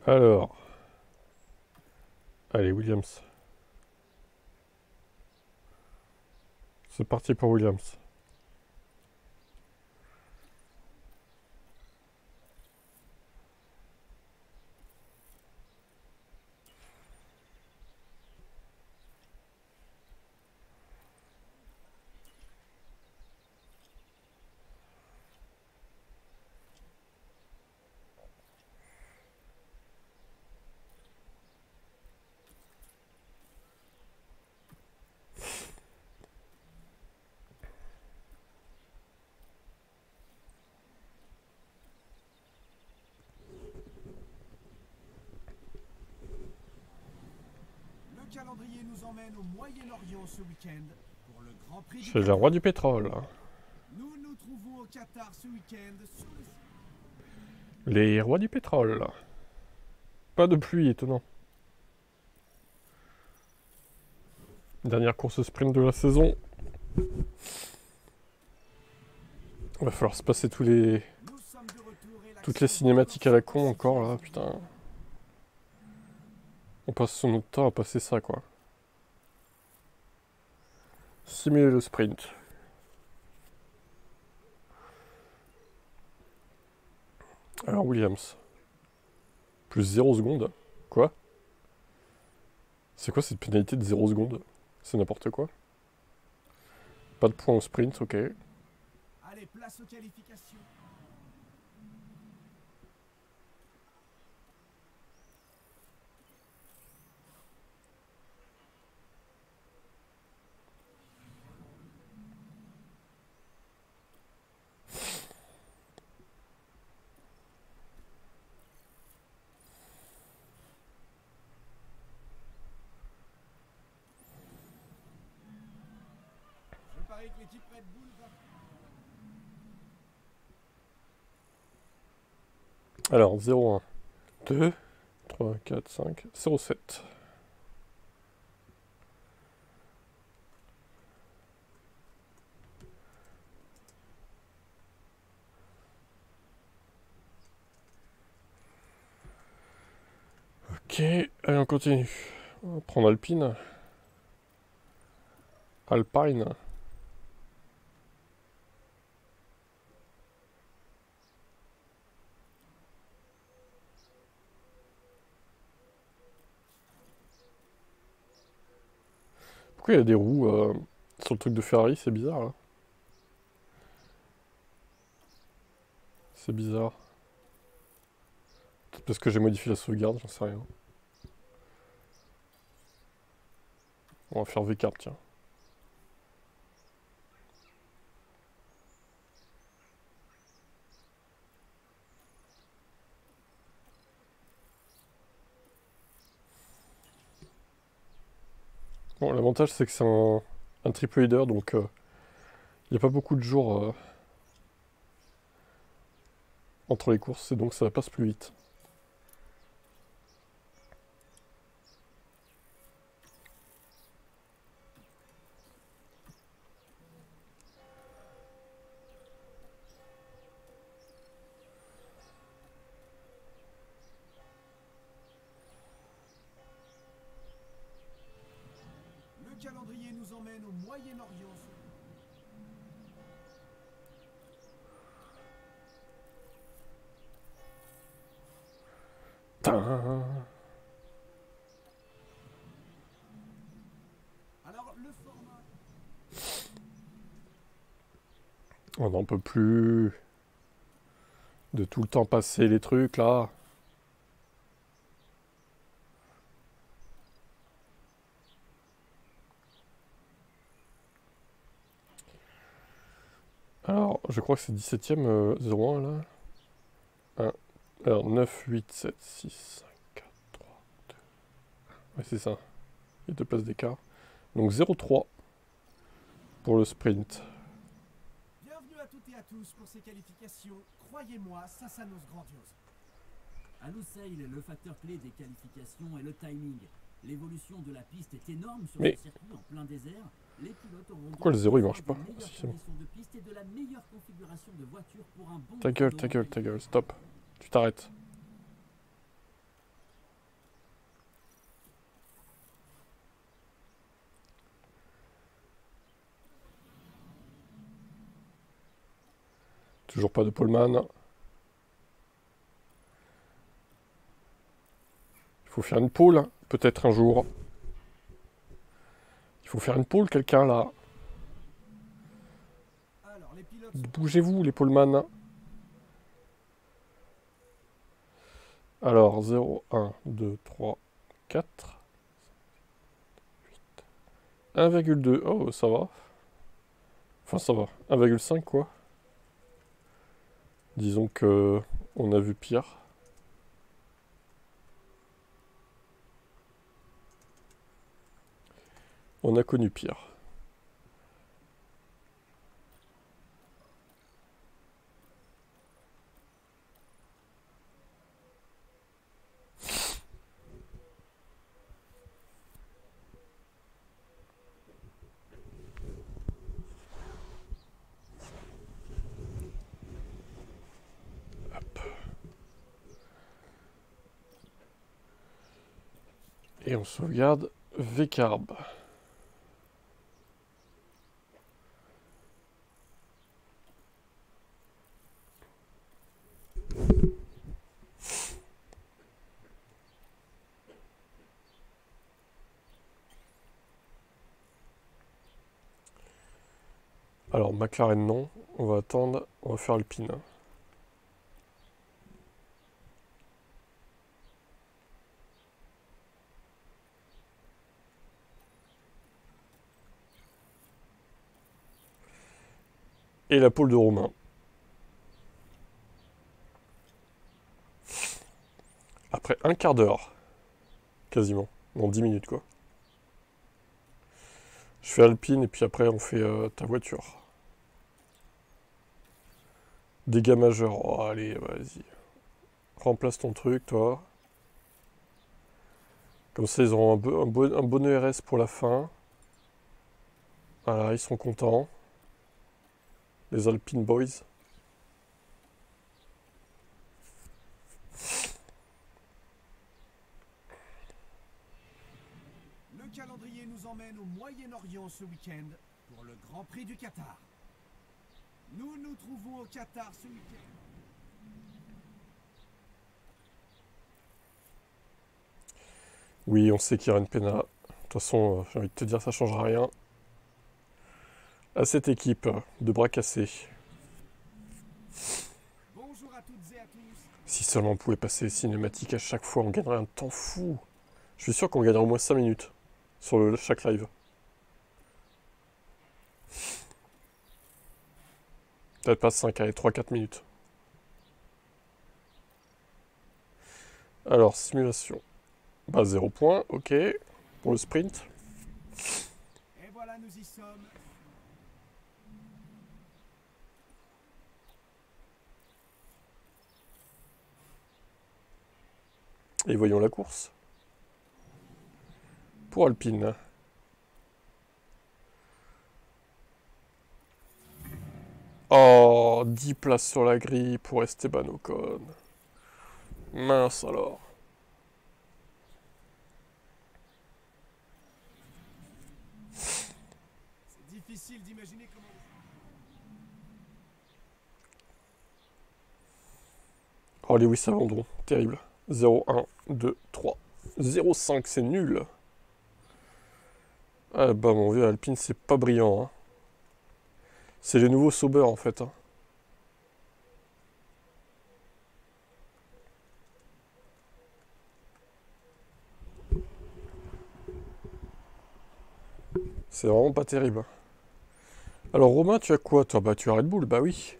Alors, allez, Williams. C'est parti pour Williams. Le calendrier nous emmène au Moyen-Orient ce week-end pour le Grand Prix du C'est le roi Qatar. du pétrole. Nous nous trouvons au Qatar ce week-end sur le... Les rois du pétrole. Pas de pluie, étonnant. Dernière course sprint de la saison. Va falloir se passer Nous sommes de retour et toutes les l'action cinématiques à la con commence encore là, putain. On passe son notre temps à passer ça quoi. Simuler le sprint. Alors Williams. Plus 0 secondes. Quoi? C'est quoi cette pénalité de 0 secondes? C'est n'importe quoi. Pas de points au sprint, ok. Allez, place aux qualifications. Je parie que l'équipe Red Bull va... Alors 0, 1, 2, 3, 4, 5, 0, 7. Ok, allez on continue. On va prendre Alpine. Alpine. Pourquoi il y a des roues sur le truc de Ferrari? C'est bizarre là. C'est bizarre. Peut-être parce que j'ai modifié la sauvegarde, j'en sais rien. On va faire V4, tiens. Bon, l'avantage c'est que c'est un triple header, donc il n'y a pas beaucoup de jours entre les courses, et donc ça passe plus vite. Le calendrier nous emmène au Moyen-Orient. Tain. Alors, le format... On n'en peut plus de tout le temps passer les trucs là. Alors, je crois que c'est 17ème 01 là. 1. Alors 9, 8, 7, 6, 5, 4, 3, 2. Ouais, c'est ça. Il y a 2 places d'écart. Donc 0,3 pour le sprint. Bienvenue à toutes et à tous pour ces qualifications. Croyez-moi, ça s'annonce grandiose. À Losail, le facteur clé des qualifications est le timing. L'évolution de la piste est énorme sur Mais ce circuit en plein désert. Les pilotes auront pourquoi le donc 0 il besoin marche pas? des meilleures Si, c'est bon. conditions de piste et de la meilleure configuration de voiture pour un bon Ta gueule, chrono ta en gueule, ta gueule, qualification. stop. Tu t'arrêtes. Toujours pas de poleman. Il faut faire une pole, hein, peut-être un jour. Il faut faire une pole, quelqu'un là. Alors, les pilotes sont Bougez-vous, les poleman. Alors, 0, 1, 2, 3, 4. 1,2. Oh, ça va. Enfin, ça va. 1,5 quoi. Disons que on a vu pire. On a connu pire. Et on sauvegarde VCarb. Alors McLaren non, on va attendre, on va faire Alpine. Et la pole de Romain. Après un quart d'heure, quasiment, dans 10 minutes quoi. Je fais Alpine et puis après on fait ta voiture. Dégâts majeurs, oh, allez, vas-y. Remplace ton truc, toi. Comme ça, ils auront un bon ERS pour la fin. Voilà, ils seront contents. Les Alpine Boys. Le calendrier nous emmène au Moyen-Orient ce week-end pour le Grand Prix du Qatar. Nous nous trouvons au Qatar ce week-end. Oui, on sait qu'il y aura une pénale. De toute façon, j'ai envie de te dire, ça changera rien à cette équipe de bras cassés. Bonjour à toutes et à tous. Si seulement on pouvait passer les cinématiques à chaque fois, on gagnerait un temps fou. Je suis sûr qu'on gagnerait au moins 5 minutes sur chaque live. Peut-être pas 5, allez, 3-4 minutes. Alors, simulation. Bah, 0 point, ok. Pour le sprint. Et voilà, nous y sommes. Et voyons la course. Pour Alpine. Oh, 10 places sur la grille pour Esteban Ocon. Mince alors. C'est difficile d'imaginer comment... Oh, Lewis Abandon, terrible. 0, 1, 2, 3. 0, 5, c'est nul. Ah bah mon vieux, Alpine, c'est pas brillant. Hein. C'est les nouveaux Sauber en fait. Hein. C'est vraiment pas terrible. Alors Romain, tu as quoi toi? Bah tu as Red Bull, bah oui.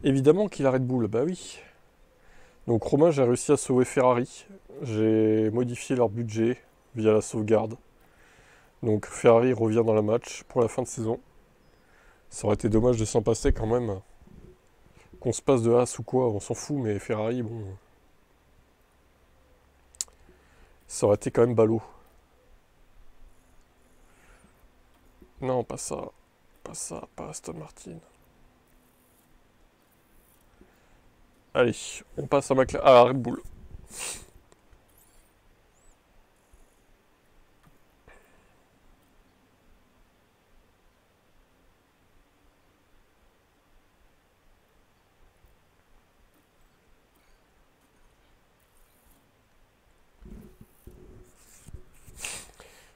Évidemment qu'il a Red Bull, bah oui. Donc Romain, j'ai réussi à sauver Ferrari. J'ai modifié leur budget via la sauvegarde. Donc Ferrari revient dans la match pour la fin de saison. Ça aurait été dommage de s'en passer quand même. Qu'on se passe de As ou quoi, on s'en fout, mais Ferrari, bon... Ça aurait été quand même ballot. Non, pas ça. Pas ça, pas Aston Martin. Allez, on passe à Red Bull.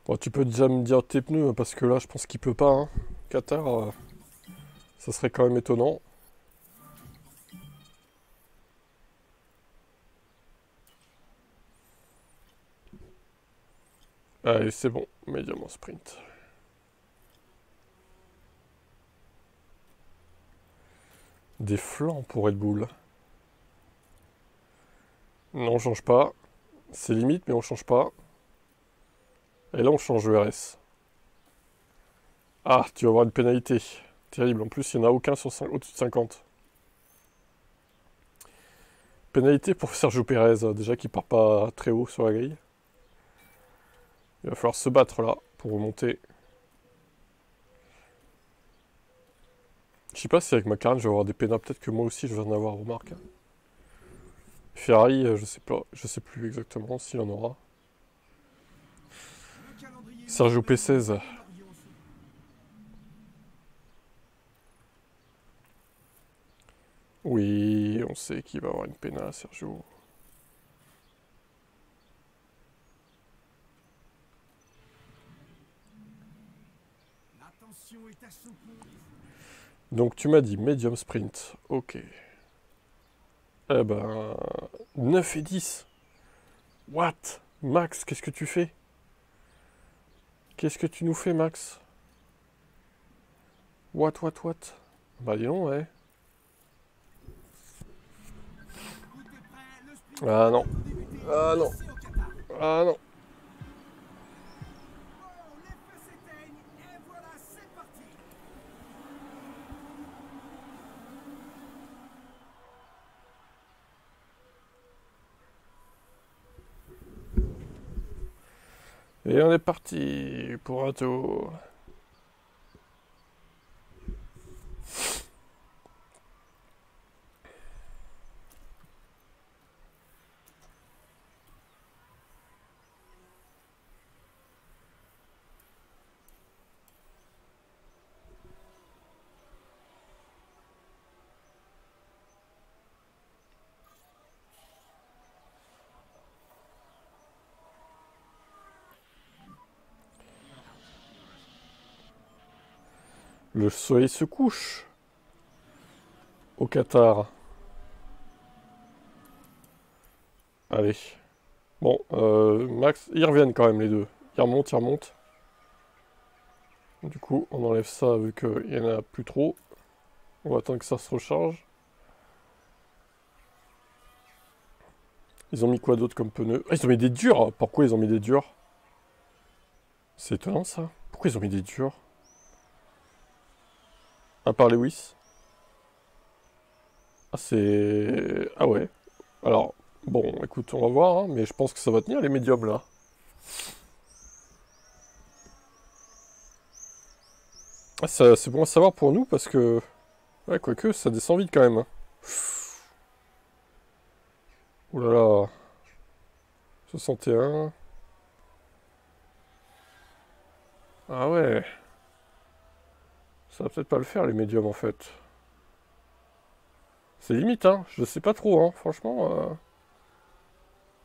Bon, tu peux déjà me dire tes pneus, parce que là, je pense qu'il peut pas, hein. Qatar, ça serait quand même étonnant. Allez, c'est bon, médium en sprint. Des flancs pour Red Bull. Non, on change pas. C'est limite, mais on change pas. Et là, on change le RS. Ah, tu vas avoir une pénalité. Terrible. En plus, il n'y en a aucun sur au-dessus de 50. Pénalité pour Sergio Pérez, déjà qui part pas très haut sur la grille. Il va falloir se battre là pour remonter. Je sais pas si avec McLaren je vais avoir des pénats. Peut-être que moi aussi je vais en avoir, remarque. Ferrari, je sais pas, je sais plus exactement s'il en aura. Le calendrier Sergio nous emmène P16. au Moyen-Orient ce Oui, on sait qu'il va avoir une pénale, Sergio. La tension est à son comble. Donc tu m'as dit medium sprint. Ok. Eh ben, 9 et 10. What? Max, qu'est-ce que tu fais? Qu'est-ce que tu nous fais, Max? What? Bah dis donc, ouais. Tout est prêt, le sprint Ah va non. bientôt débuter. Ah non. Placé au Qatar. Ah non. Oh, les feux s'éteignent et voilà, c'est parti. Et on est parti pour un tour. Le soleil se couche au Qatar. Allez. Bon, Max, ils reviennent quand même les deux. Ils remontent. Du coup, on enlève ça vu qu'il n'y en a plus trop. On va attendre que ça se recharge. Ils ont mis quoi d'autre comme pneus? Ah, ils ont mis des durs! Pourquoi ils ont mis des durs? C'est étonnant ça. Pourquoi ils ont mis des durs? À part Lewis? Ah, c'est... Ah ouais. Alors, bon, écoute, on va voir, hein, mais je pense que ça va tenir les médiums là. Ah, c'est bon à savoir pour nous parce que... Ouais, quoique, ça descend vite quand même, hein. Ouh là là. 61. Ah ouais. Ça va peut-être pas le faire les médiums en fait. C'est limite, hein. Je sais pas trop, hein. Franchement,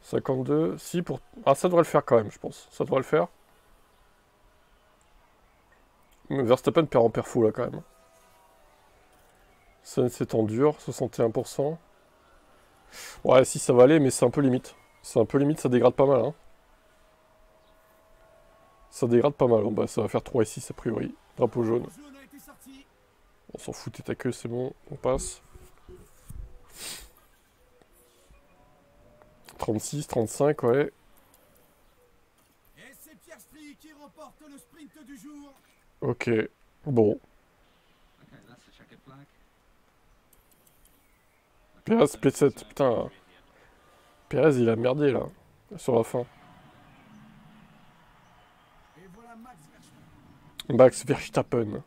52. Si, pour... Ah, ça devrait le faire quand même, je pense. Ça devrait le faire. Mais Verstappen perd en perfo là quand même. Ça c'est en dur, 61%. Ouais, si ça va aller, mais c'est un peu limite. C'est un peu limite, ça dégrade pas mal, hein. Ça dégrade pas mal. Bon, bah, ça va faire 3 et 6 a priori. Drapeau jaune. Le jaune a été sorti. On s'en fout, t'es ta queue, c'est bon, on passe. 36, 35, ouais. Et c'est Piastri qui remporte le sprint du jour. Ok. Bon. Okay, that's the checkered flag. Perez P7, putain. Perez, il a merdé là, sur la fin. Et voilà Max Verstappen. Max Verstappen.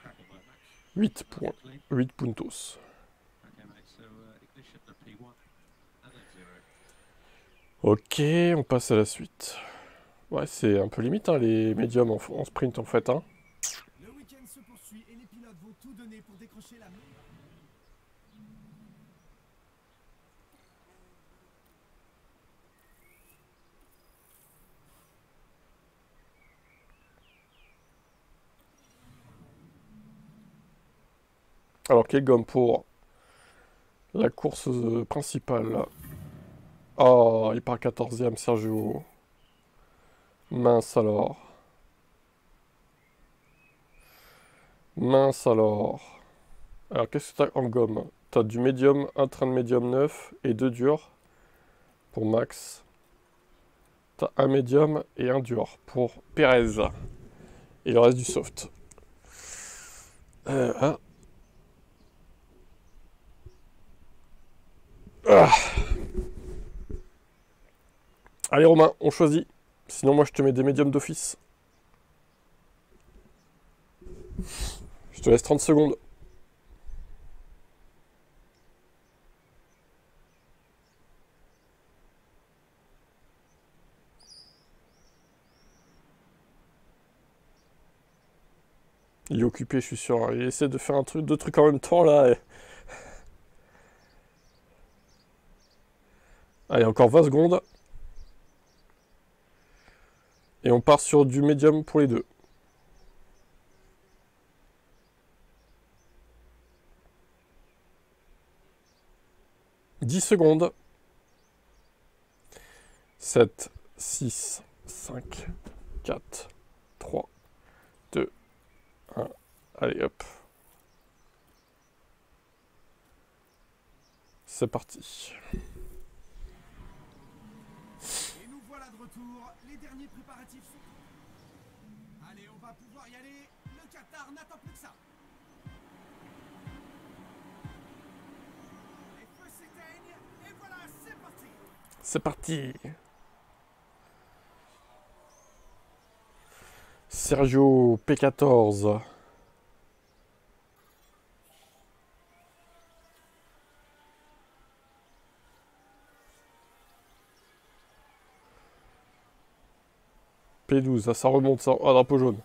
Cracking work, Max. 8 points. Perfectly. 8 puntos. Okay, mate, so ignition the P1 and then 0. Ok, on passe à la suite. Ouais, c'est un peu limite, hein, les médiums en sprint en fait, hein. Le week-end se poursuit et les pilotes vont tout donner pour décrocher la meilleure. Alors, quelle gomme pour la course principale? Oh, il part 14e, Sergio. Mince alors. Mince alors. Alors, qu'est-ce que t'as en gomme? T'as du médium, un train de médium 9 et 2 durs pour Max. T'as un médium et un dur pour Perez. Et le reste du soft. Ah. Ah. Allez Romain, on choisit. Sinon moi je te mets des médiums d'office. Je te laisse 30 secondes. Il est occupé, je suis sûr. Il essaie de faire deux trucs en même temps là. Allez, encore 20 secondes. Et on part sur du médium pour les deux. « 10 secondes. 7, 6, 5, 4, 3, 2, 1. Allez, hop. C'est parti. Et nous voilà de retour. Les derniers préparatifs sont... Allez, on va pouvoir y aller. Le Qatar n'attend plus que ça. Les feux s'éteignent. Et voilà, c'est parti. C'est parti. Sergio P14. P12, ça remonte ça. Ah, drapeau jaune.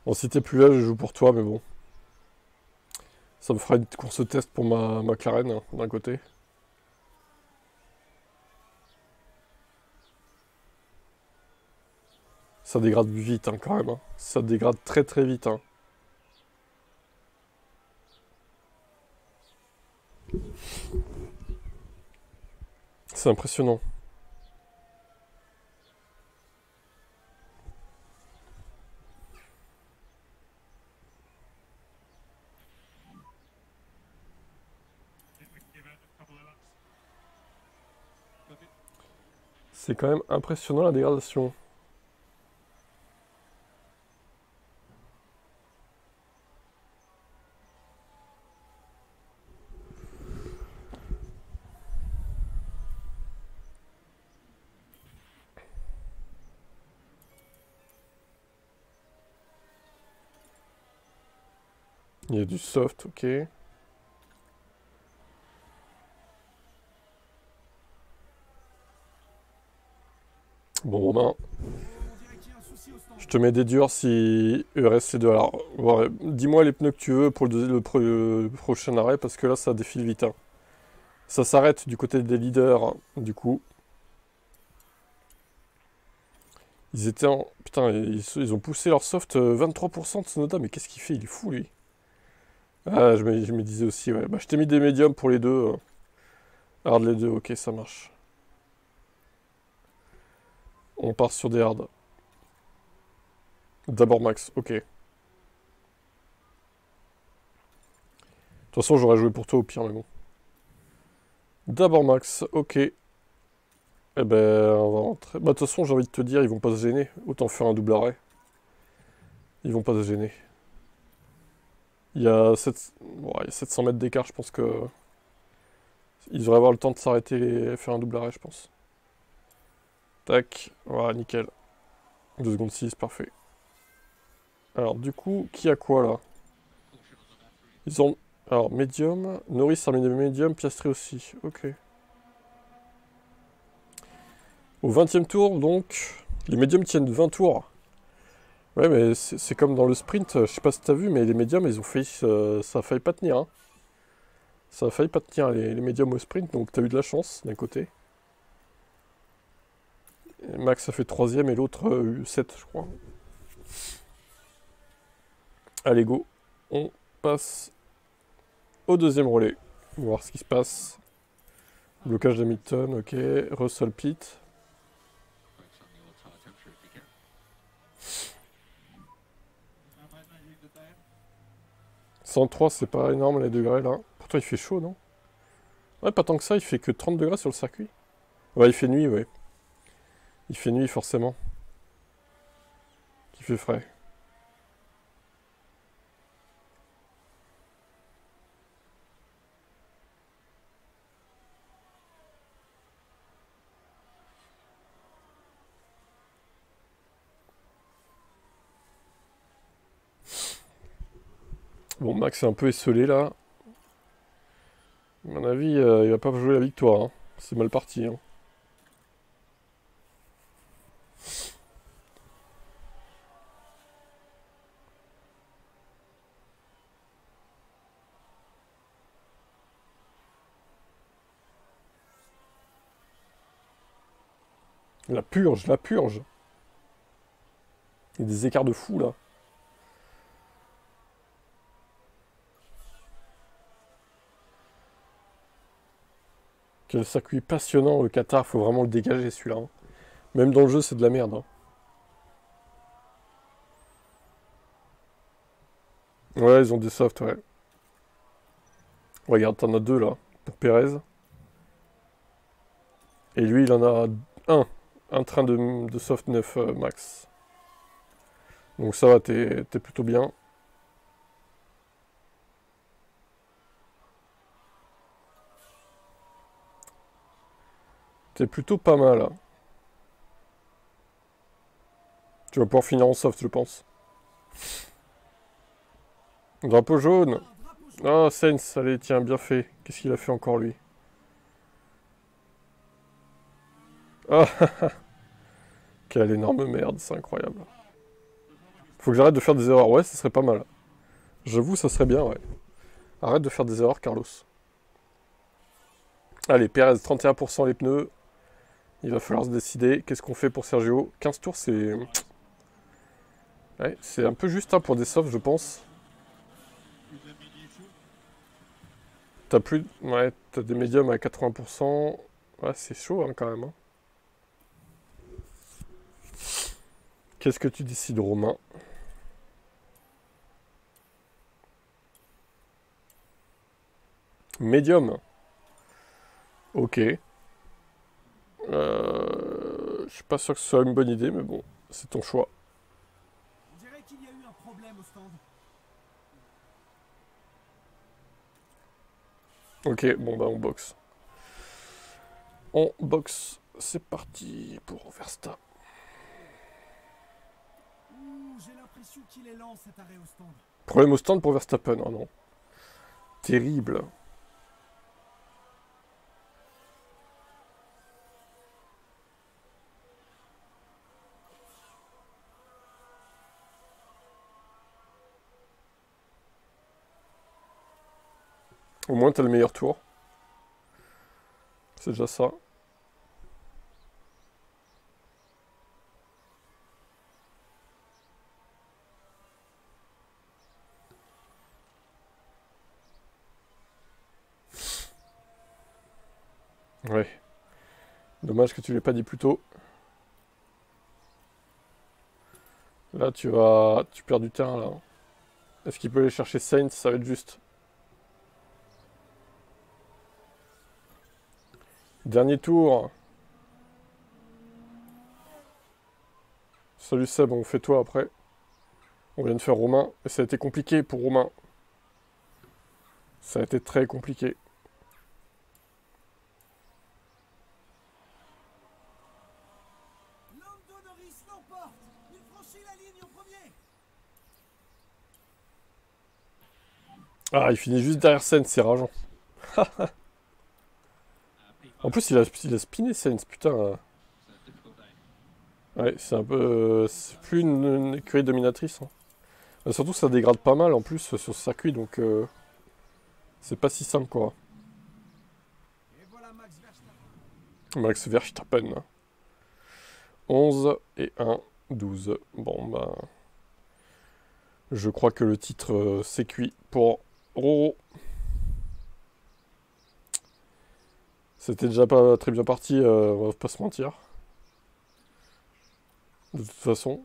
Bon, si t'es plus là, je joue pour toi, mais bon. Ça me fera une course test pour ma McLaren, hein, d'un côté. Ça dégrade vite, hein, quand même. Hein. Ça dégrade très très vite. Hein. C'est impressionnant. C'est quand même impressionnant la dégradation. Il y a du soft, ok. Bon, Romain. Je te mets des durs si ERS2. Alors, ouais, dis-moi les pneus que tu veux pour le prochain arrêt, parce que là, ça défile vite. Hein. Ça s'arrête du côté des leaders, hein, du coup. Ils étaient en... Putain, ils ont poussé leur soft 23% de Tsunoda, mais qu'est-ce qu'il fait? Il est fou, lui. Ah, je me disais aussi, ouais. Bah, je t'ai mis des médiums pour les deux. Hard les deux, ok, ça marche. On part sur des hard. D'abord max, ok. De toute façon, j'aurais joué pour toi au pire, mais bon. D'abord max, ok. Eh ben, on va rentrer. Bah, de toute façon, j'ai envie de te dire, ils vont pas se gêner. Autant faire un double arrêt. Ils vont pas se gêner. Il y a 700 mètres d'écart, je pense que... Ils devraient avoir le temps de s'arrêter et faire un double arrêt, je pense. Tac, voilà, nickel. 2 secondes 6, parfait. Alors, du coup, qui a quoi, là? Ils ont... Alors, médium. Norris a mis des médiums, Piastri aussi. Ok. Au 20e tour, donc, les médiums tiennent 20 tours. Ouais, mais c'est comme dans le sprint, je sais pas si t'as vu, mais les médiums, ils ont failli... ça a failli pas tenir, hein. Ça a failli pas tenir, les médiums au sprint, donc t'as eu de la chance, d'un côté. Et Max a fait 3ème et l'autre 7, je crois. Allez, go. On passe au deuxième relais. On va voir ce qui se passe. Blocage d'Hamilton, ok. Russell Pit. Focus on your tire temperature if you can. 103, c'est pas énorme les degrés là. Pourtant il fait chaud, non? Ouais, pas tant que ça, il fait que 30 degrés sur le circuit. Ouais, il fait nuit, ouais. Il fait nuit forcément. Il fait frais. Bon, Max est un peu esselé là. À mon avis, il va pas jouer la victoire, hein. C'est mal parti, hein. La purge, la purge. Il y a des écarts de fou là. Quel circuit passionnant le Qatar, faut vraiment le dégager celui-là, hein. Même dans le jeu, c'est de la merde, hein. Ouais, ils ont des softs, ouais. Regarde, t'en as deux là, pour Perez. Et lui, il en a un train de soft 9 max. Donc ça va, t'es plutôt bien. T'es plutôt pas mal, là. Tu vas pouvoir finir en soft, je pense. Drapeau jaune. Oh, Sainz, allez, tiens, bien fait. Qu'est-ce qu'il a fait encore, lui? Ah, quelle énorme merde, c'est incroyable. Faut que j'arrête de faire des erreurs. Ouais, ça serait pas mal. J'avoue, ça serait bien, ouais. Arrête de faire des erreurs, Carlos. Allez, Perez, 31% les pneus. Il va falloir se décider. Qu'est-ce qu'on fait pour Sergio? 15 tours, c'est... Ouais, c'est un peu juste, hein, pour des softs, je pense. T'as plus... Ouais, t'as des médiums à 80%. Ouais, c'est chaud, hein, quand même, hein. Qu'est-ce que tu décides, Romain? Médium. Ok. Je suis pas sûr que ce soit une bonne idée, mais bon, c'est ton choix. On dirait qu'il y a eu un problème au stand. Ok, bon bah on boxe. On boxe. C'est parti pour Verstappen. Ouh, j'ai l'impression qu'il est lent cet arrêt au stand. Problème au stand pour Verstappen, oh non. Terrible. Au moins t'as le meilleur tour. C'est déjà ça. Ouais. Dommage que tu l'aies pas dit plus tôt. Là tu perds du terrain là. Est-ce qu'il peut aller chercher Sainz? Ça va être juste. Dernier tour. Salut Seb, on fait toi après. On vient de faire Romain. Et ça a été compliqué pour Romain. Ça a été très compliqué. Lando Norris l'emporte. Il franchit la ligne au premier. Ah, il finit juste derrière Sainz, c'est rageant. En plus, il a spiné Sainz, putain. It's a difficult day. Ouais, c'est un peu... c'est plus une écurie dominatrice, hein. Surtout, ça dégrade pas mal en plus sur ce circuit, donc... c'est pas si simple, quoi. Et voilà Max Verstappen. Max Verstappen. 11 et 1, 12. Bon, bah... Je crois que le titre s'est cuit pour Roro. C'était déjà pas très bien parti, on va pas se mentir. De toute façon.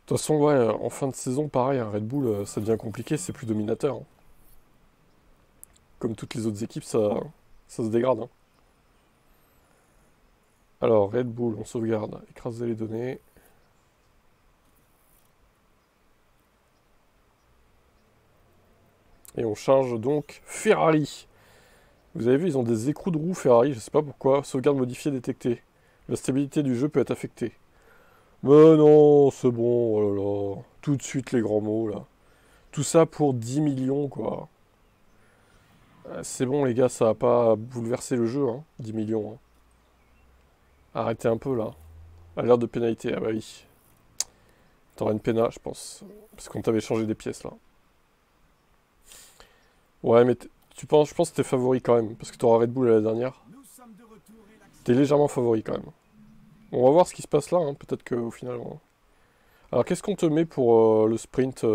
De toute façon, ouais, en fin de saison, pareil, un Red Bull, ça devient compliqué, c'est plus dominateur, hein. Comme toutes les autres équipes, ça se dégrade, hein. Alors, Red Bull, on sauvegarde, écraser les données. Et on charge donc Ferrari. Vous avez vu, ils ont des écrous de roue Ferrari, je sais pas pourquoi. Sauvegarde modifiée détectée. La stabilité du jeu peut être affectée. Mais non, c'est bon, oh là là. Tout de suite les grands mots, là. Tout ça pour 10 millions, quoi. C'est bon, les gars, ça va pas bouleverser le jeu, hein. 10 millions, hein. Arrêtez un peu, là. À l'heure de pénalité, ah bah oui. T'auras une péna, je pense. Parce qu'on t'avait changé des pièces, là. Ouais, mais je pense que t'es favori quand même. Parce que t'auras Red Bull à la dernière. Nous sommes de retour et l'action. T'es légèrement favori quand même. On va voir ce qui se passe là, hein. Peut-être qu'au final... Alors, qu'est-ce qu'on te met pour le sprint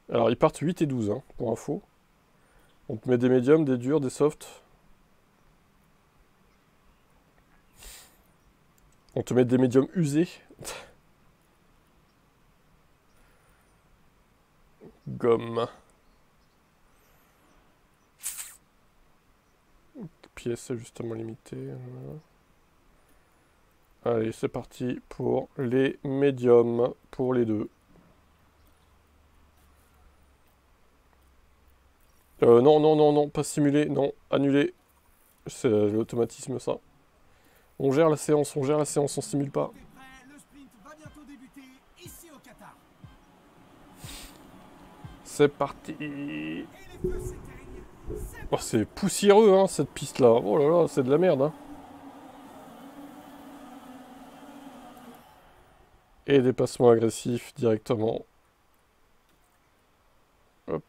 Alors, ils partent 8 et 12, hein, pour info. On te met des médiums, des durs, des softs. On te met des médiums usés. Gomme. Pièces ajustement limitées. Allez, c'est parti pour les médiums, pour les deux. Non, non, non, non, pas simulé, non, annulé. C'est l'automatisme, ça. On gère la séance, on simule pas. Tout est prêt, le sprint va bientôt débuter ici au Qatar. C'est parti. Et les feux s'éteignent. C'est Oh, c'est poussiéreux, hein, cette piste-là. Oh là là, c'est de la merde, hein. Et dépassement agressif directement. Hop.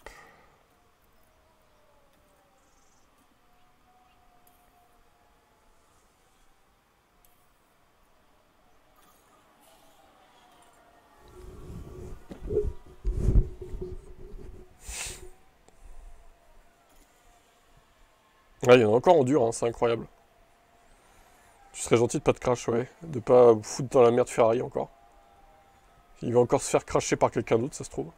Ah, il y en a encore en dur, hein, c'est incroyable. Tu serais gentil de pas te crash, ouais. De pas foutre dans la merde Ferrari encore. Il va encore se faire crasher par quelqu'un d'autre, ça se trouve.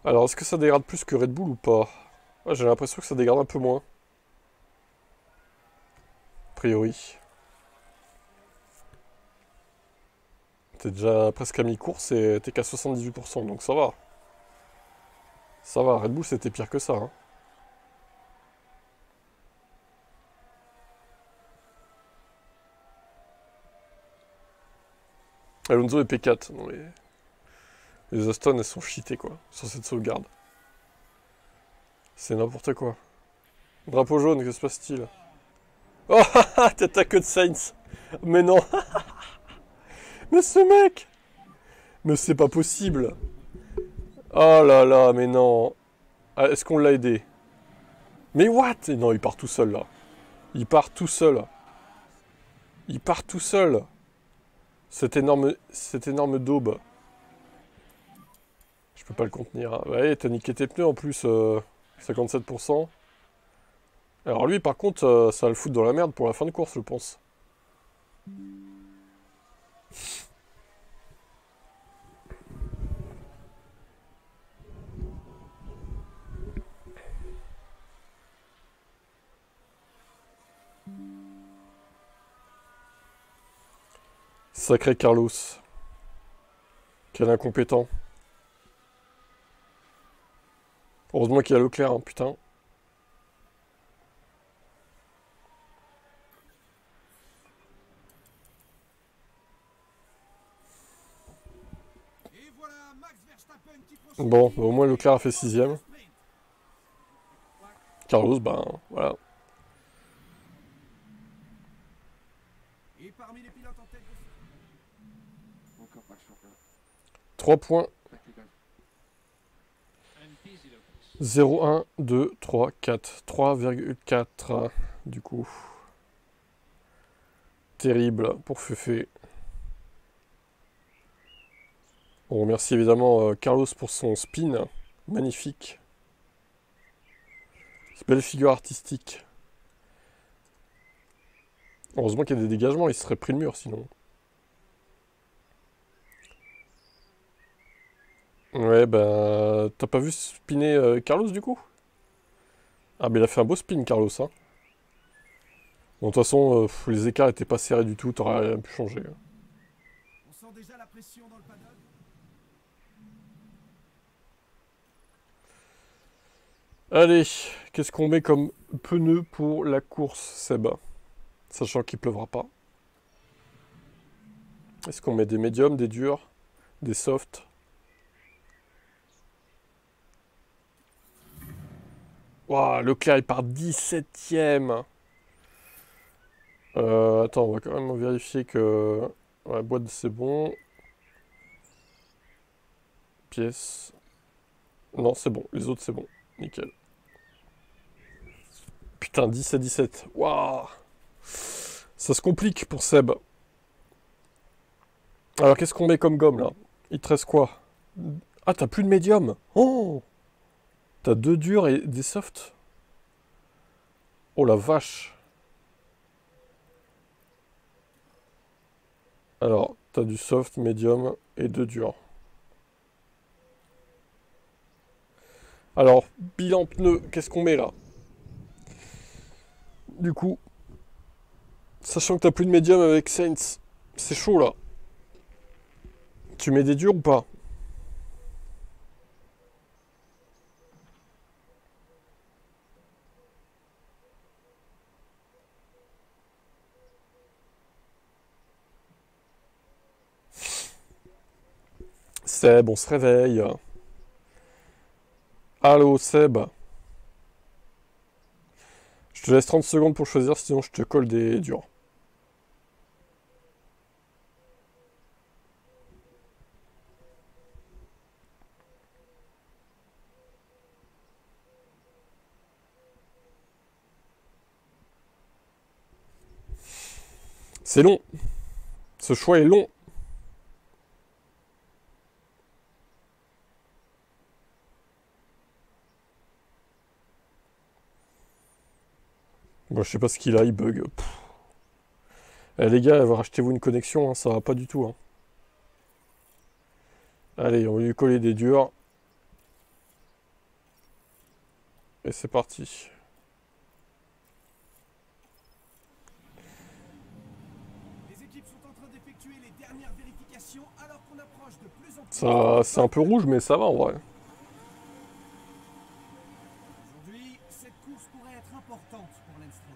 Alors, est-ce que ça dégrade plus que Red Bull ou pas? Ouais, j'ai l'impression que ça dégrade un peu moins. A priori. T'es déjà presque à mi-course et t'es qu'à 78%, donc ça va. Ça va, Red Bull c'était pire que ça, hein. Alonso et P4. Non, les Aston, elles sont cheatées, quoi, sur cette sauvegarde. C'est n'importe quoi. Drapeau jaune, que se passe-t-il? Oh, t'as que de Sainz. Mais non. Mais ce mec. Mais c'est pas possible. Oh là là, mais non. Ah, est-ce qu'on l'a aidé? Mais what? Et non, il part tout seul, là. Il part tout seul. Il part tout seul. Cette énorme daube. Je peux pas le contenir, hein. Ouais, t'as niqué tes pneus en plus, 57%. Alors lui, par contre, ça va le foutre dans la merde pour la fin de course, je pense. Sacré Carlos. Quel incompétent. Heureusement qu'il y a Leclerc, hein, putain. Et voilà Max Verstappen qui procède. Bon, bah, au moins Leclerc a fait 6ème. Carlos, ben voilà. Et parmi les pilotes en tête de 3 points. And easy locals. 0, 1, 2, 3, 4. 3,4 du coup. Terrible pour Feufé. On remercie évidemment Carlos pour son spin. Magnifique. C'est belle figure artistique. Heureusement qu'il y a des dégagements, il serait pris le mur sinon. Ouais, bah... T'as pas vu spinner Carlos du coup? Ah, mais il a fait un beau spin, Carlos, hein. Bon, de toute façon, les écarts étaient pas serrés du tout, t'aurais rien pu changer. On sent déjà la pression dans le paddock. Allez, qu'est-ce qu'on met comme pneus pour la course, Seb? Sachant qu'il pleuvra pas. Est-ce qu'on met des médiums, des durs, des softs? Waouh, Leclerc il part 17ème. Attends, on va quand même vérifier que... Ouais, boîte c'est bon. Pièces. Non, c'est bon. Les autres c'est bon. Nickel. Putain, 10 à 17. Waouh. Ça se complique pour Seb. Alors, qu'est-ce qu'on met comme gomme, là? Il te reste quoi? Ah, t'as plus de médium. Oh! T'as 2 durs et des softs. Oh, la vache. Alors, t'as du soft, médium et 2 durs. Alors, bilan pneu, qu'est-ce qu'on met, là? Du coup, sachant que t'as plus de médium avec Saints, c'est chaud, là. Tu mets des durs ou pas? Seb, on se réveille. Allô, Seb. Je te laisse 30 secondes pour choisir, sinon je te colle des durs. C'est long. Ce choix est long. Bon, je sais pas ce qu'il a, il bug. Pff. Eh, les gars, rachetez-vous une connexion, hein, ça va pas du tout. Hein. Allez, on va lui coller des durs. Et c'est parti. Les équipes sont en train d'effectuer les dernières vérifications alors qu'on approche de plus en plus. Ça, c'est un peu rouge, mais ça va en vrai. Aujourd'hui, cette course pourrait être importante pour Lance Stroll.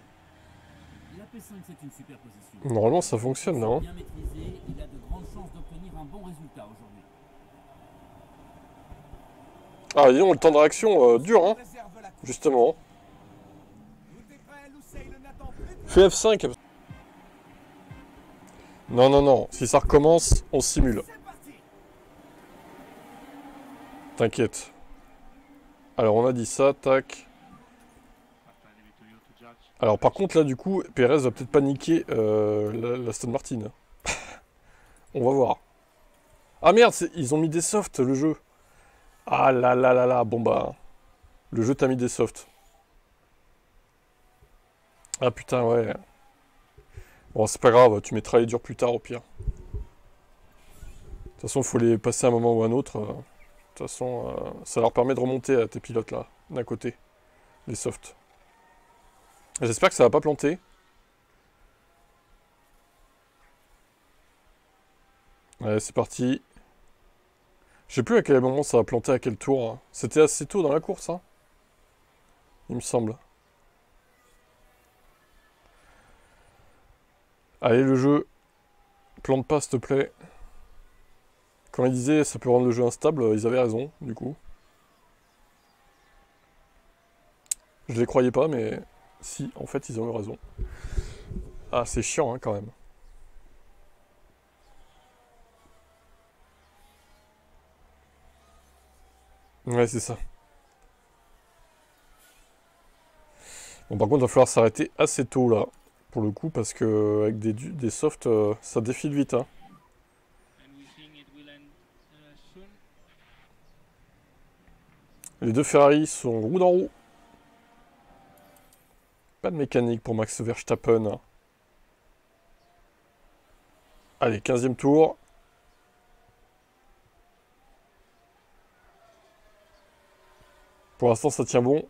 La P5 c'est une super position. Normalement, ça fonctionne, non? Bien maîtrisé, il a de grandes chances d'obtenir un bon résultat aujourd'hui. Ah, disons, le temps de réaction, dur, hein, Réserve la course. justement. Tout est prêt, Loussail n'attend plus que Fais F5. Non, non, non. Si ça recommence, on simule. c'est parti. T'inquiète. Alors, on a dit ça, tac. But I leave it to you to judge. Alors, par contre, là, du coup, Perez va peut-être paniquer la Aston Martin. On va voir. Ah merde, ils ont mis des softs, le jeu. Ah là là là là, bon bah... Le jeu t'a mis des softs. Ah putain, ouais. Bon, c'est pas grave, tu mettras les durs plus tard, au pire. De toute façon, il faut les passer à un moment ou à un autre. De toute façon, ça leur permet de remonter à tes pilotes, là, d'un côté. Les softs. J'espère que ça va pas planter. Allez, c'est parti. Je sais plus à quel moment ça va planter, à quel tour. Hein. C'était assez tôt dans la course, hein. Il me semble. Allez, le jeu. Plante pas, s'il te plaît. Quand ils disaient ça peut rendre le jeu instable, ils avaient raison, du coup. Je les croyais pas, mais si, en fait, ils ont eu raison. Ah, c'est chiant, hein, quand même. Ouais, c'est ça. Bon, par contre, il va falloir s'arrêter assez tôt, là, pour le coup, parce que avec des softs, ça défile vite, hein. And we think it will end soon. Les deux Ferrari sont roue dans roue. Pas de mécanique pour Max Verstappen. Allez, 15e tour. Pour l'instant, ça tient bon.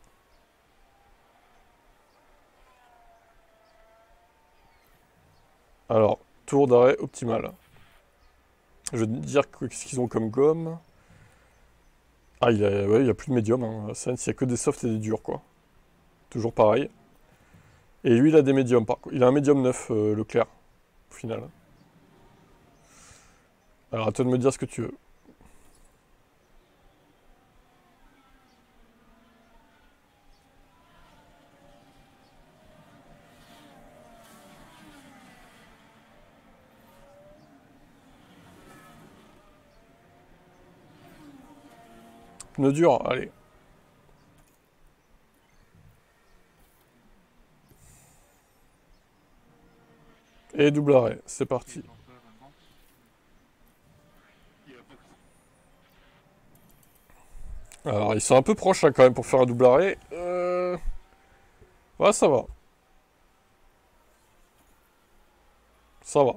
Alors, tour d'arrêt optimal. Je vais te dire qu'est-ce qu'ils ont comme gomme. Ah, ouais, il y a plus de médium. Hein. Sainz, il n'y a que des softs et des durs, quoi. Toujours pareil. Et lui, il a des médiums, par contre. Il a un médium 9, Leclerc, au final. Alors, à toi de me dire ce que tu veux. Pneu dur, allez. Et double arrêt, c'est parti. Alors, ils sont un peu proches, là, quand même, pour faire un double arrêt. Ouais, ça va. Ça va.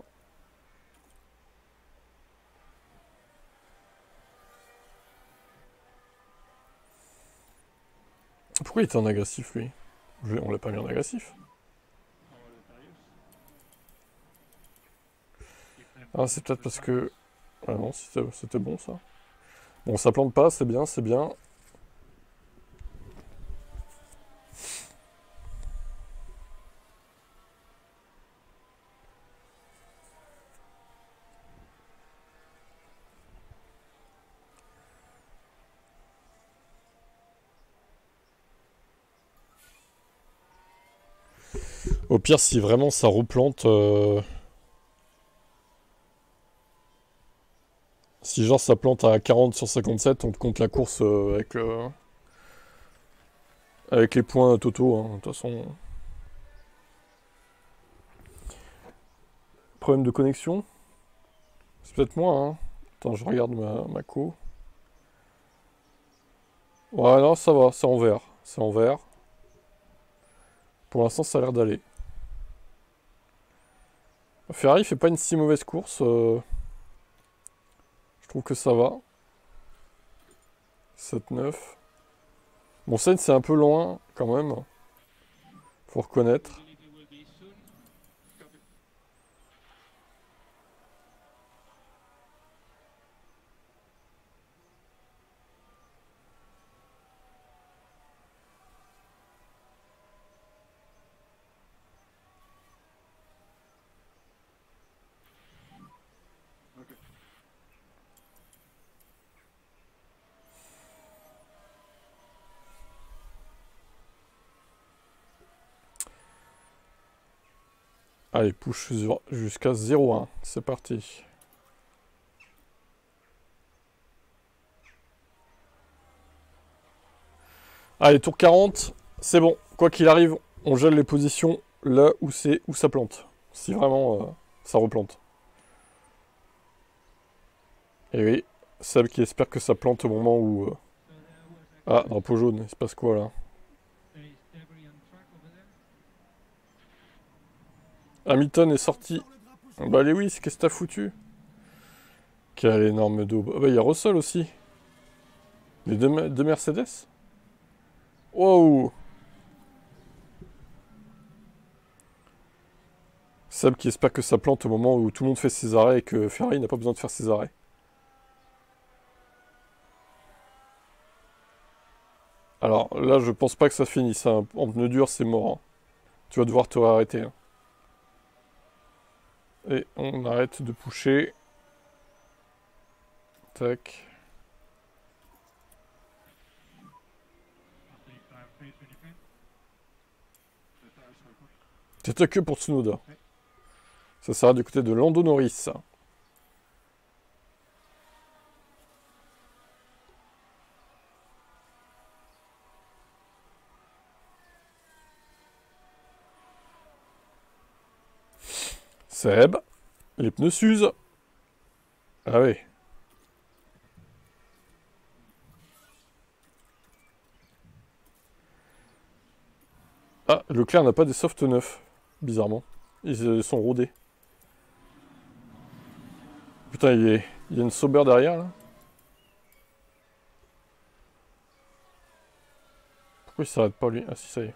Pourquoi il était en agressif, lui? On l'a pas mis en agressif. Ah, c'est peut-être parce que... Ah non, c'était bon, ça. Bon, ça plante pas, c'est bien, c'est bien. Au pire, si vraiment ça replante... Si genre ça plante à 40 sur 57, on te compte la course avec les points totaux, hein, de toute façon. Problème de connexion? C'est peut-être moi, hein. Attends, je regarde ma co. Ouais, non, ça va, c'est en vert. C'est en vert. Pour l'instant, ça a l'air d'aller. Ferrari fait pas une si mauvaise course. Je trouve que ça va. 7-9. Bon, Sainz, c'est un peu loin, quand même. Faut reconnaître. Believe it will be soon. Allez, push jusqu'à 0-1. C'est parti. Allez, tour 40. C'est bon. Quoi qu'il arrive, on gèle les positions là où ça plante. Si vraiment ça replante. Et oui, Seb qui espère que ça plante au moment où... Ah, drapeau jaune, il se passe quoi là? There is debris on track over there. Hamilton est sorti. Sort le drapeau jaune. Bah allez oui, qu'est-ce que t'as foutu? Quelle énorme daube. Ah bah il y a Russell aussi. Les deux Mercedes? Wow! Seb qui espère que ça plante au moment où tout le monde fait ses arrêts et que Ferrari n'a pas besoin de faire ses arrêts. Alors là, je pense pas que ça finisse, hein. En pneu dur, c'est mort, hein. Tu vas devoir te arrêter, hein. Et on arrête de pusher. Tac. Tête que pour Tsunoda. Ça sera du côté de Lando Norris. Seb, les pneus s'usent. Ah oui. Ah, Leclerc n'a pas des softs neufs, bizarrement. Ils sont rodés. Putain, il y a une Sauber derrière, là. Pourquoi il s'arrête pas, lui? Ah si, ça y est.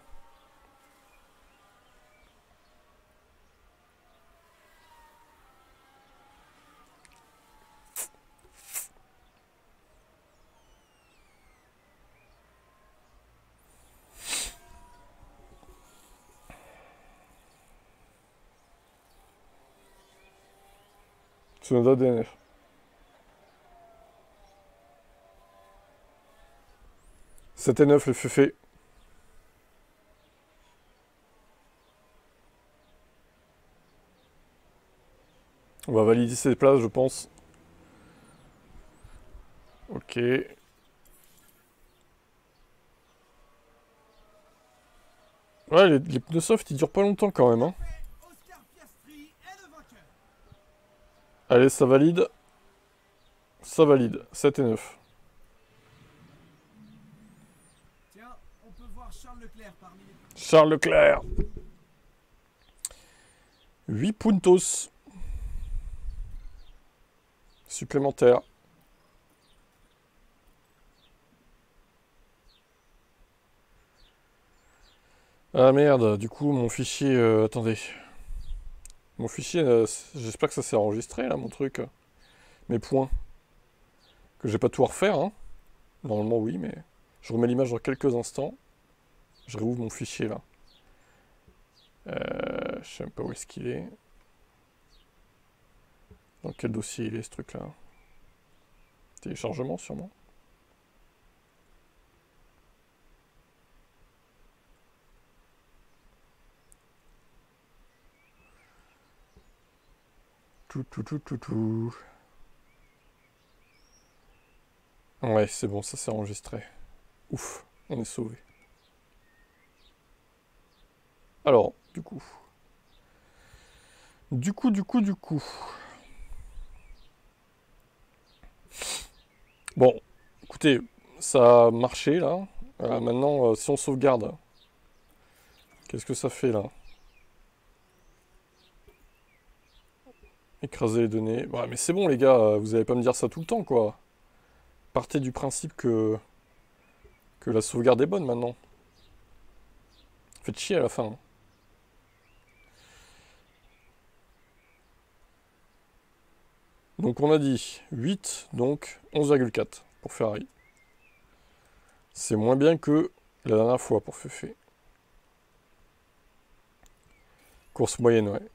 Tsunoda DNF. C'était 9 le féfé. On va valider ces places, je pense. Ok. Ouais, les pneus soft, ils durent pas longtemps quand même, hein. Oscar Piastri est le vainqueur. Allez, ça valide. Ça valide. 7 et 9. Tiens, on peut voir Charles Leclerc parmi les... Charles Leclerc. 8 puntos. Supplémentaires. Ah merde, du coup, mon fichier... attendez. Mon fichier, j'espère que ça s'est enregistré, là, mon truc. Mes points. Que j'ai pas tout à refaire, hein. Normalement, oui, mais... Je remets l'image dans quelques instants. Je réouvre mon fichier, là. Je sais même pas où est-ce qu'il est. Dans quel dossier il est, ce truc-là? Téléchargement, sûrement. Tout. Ouais, c'est bon, ça s'est enregistré. Ouf, on est sauvé. Alors, du coup. Bon, écoutez, ça a marché, là. Maintenant, si on sauvegarde, qu'est-ce que ça fait, là? Écraser les données. Ouais, mais c'est bon, les gars, vous allez pas me dire ça tout le temps, quoi. Partez du principe que la sauvegarde est bonne, maintenant. Faites chier à la fin. Donc on a dit 8, donc 11,4 pour Ferrari. C'est moins bien que la dernière fois pour Fefe. Course moyenne, ouais.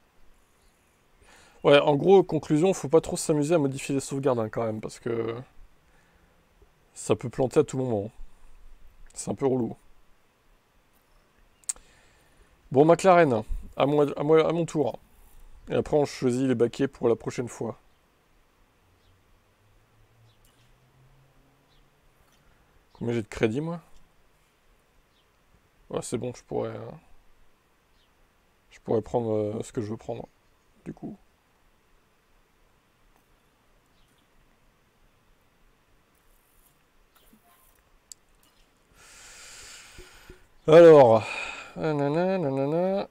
Ouais, en gros, conclusion, faut pas trop s'amuser à modifier les sauvegardes hein, quand même, parce que ça peut planter à tout moment. C'est un peu relou. Bon, McLaren, à mon tour. Et après, on choisit les baquets pour la prochaine fois. Combien j'ai de crédit, moi? Ouais, c'est bon, je pourrais prendre ce que je veux prendre, du coup. Alors, nanana. Le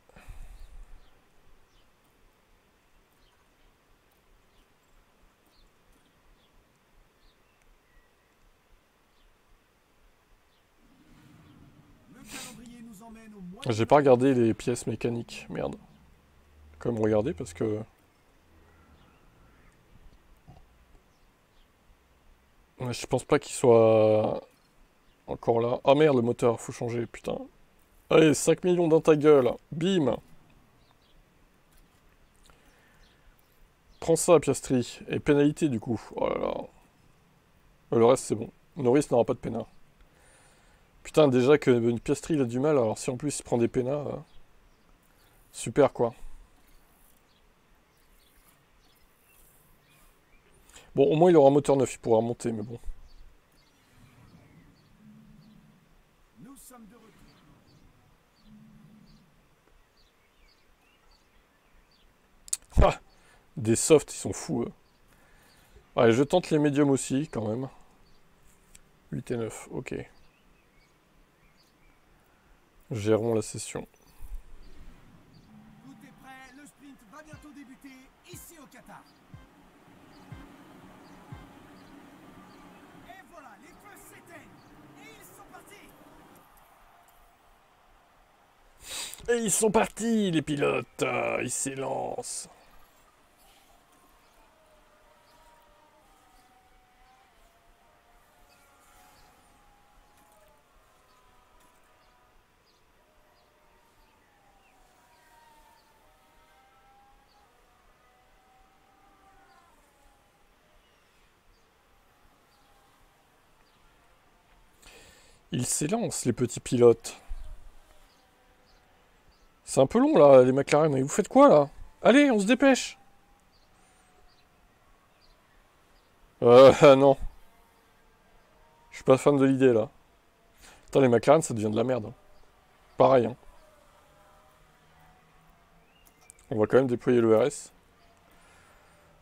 calendrier nous emmène au mois... J'ai pas regardé les pièces mécaniques, merde. Quand même regarder parce que... Ouais, je pense pas qu'il soit encore là. Ah merde, le moteur, faut changer, putain. Allez, 5 millions dans ta gueule, bim. Prends ça, Piastri. Et pénalité, du coup. Oh là là. Le reste, c'est bon. Norris n'aura pas de pénal. Putain, déjà que Piastri, il a du mal, alors si en plus il prend des pénals... super, quoi. Bon, au moins il aura un moteur neuf, il pourra remonter, mais bon. Nous sommes de retour. Ah, Des softs, ils sont fous, eux. Allez, je tente les médiums aussi, quand même. 8 et 9, ok. Gérons la session. Tout est prêt, le sprint va bientôt débuter, ici au Qatar. Et voilà, les feux s'éteignent. Et ils sont partis. Et ils sont partis, les pilotes. Ils s'élancent. Ils s'élancent, les petits pilotes. C'est un peu long, là, les McLaren. Mais vous faites quoi, là? Allez, on se dépêche. Non. Je suis pas fan de l'idée, là. Attends, les McLaren, ça devient de la merde. Pareil, hein. On va quand même déployer le RS.